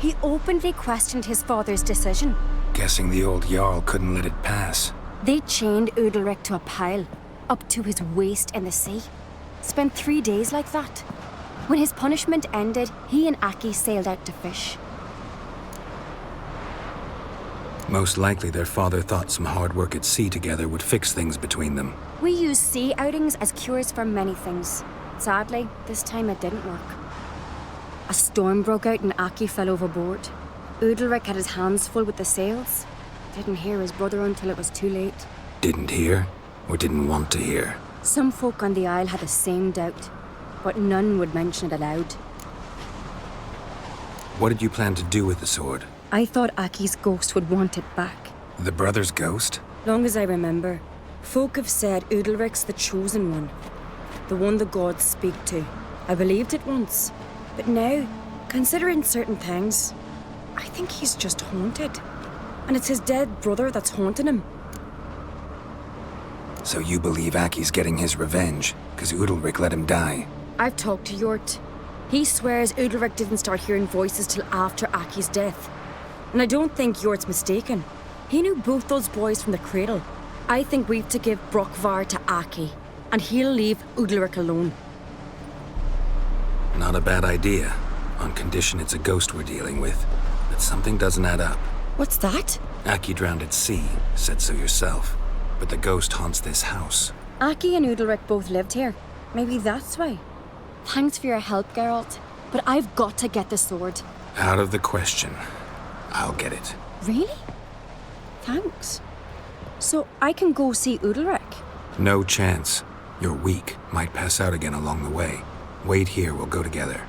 He openly questioned his father's decision. Guessing the old Jarl couldn't let it pass. They chained Udalric to a pile, up to his waist in the sea. Spent 3 days like that. When his punishment ended, he and Aki sailed out to fish. Most likely their father thought some hard work at sea together would fix things between them. We use sea outings as cures for many things. Sadly, this time it didn't work. A storm broke out and Aki fell overboard. Udalric had his hands full with the sails. Didn't hear his brother until it was too late. Didn't hear, or didn't want to hear? Some folk on the Isle had the same doubt, but none would mention it aloud. What did you plan to do with the sword? I thought Aki's ghost would want it back. The brother's ghost? Long as I remember, folk have said Udalric's the chosen one. The one the gods speak to. I believed it once. But now, considering certain things, I think he's just haunted. And it's his dead brother that's haunting him. So you believe Aki's getting his revenge, because Udalric let him die? I've talked to Yort. He swears Udalric didn't start hearing voices till after Aki's death. And I don't think Yort's mistaken. He knew both those boys from the cradle. I think we've to give Brokvar to Aki, and he'll leave Udalric alone. Not a bad idea, on condition it's a ghost we're dealing with. But something doesn't add up. What's that? Aki drowned at sea, said so yourself. But the ghost haunts this house. Aki and Udalric both lived here. Maybe that's why. Thanks for your help, Geralt. But I've got to get the sword. Out of the question. I'll get it. Really? Thanks. So I can go see Udalric? No chance. You're weak. Might pass out again along the way. Wait here, we'll go together.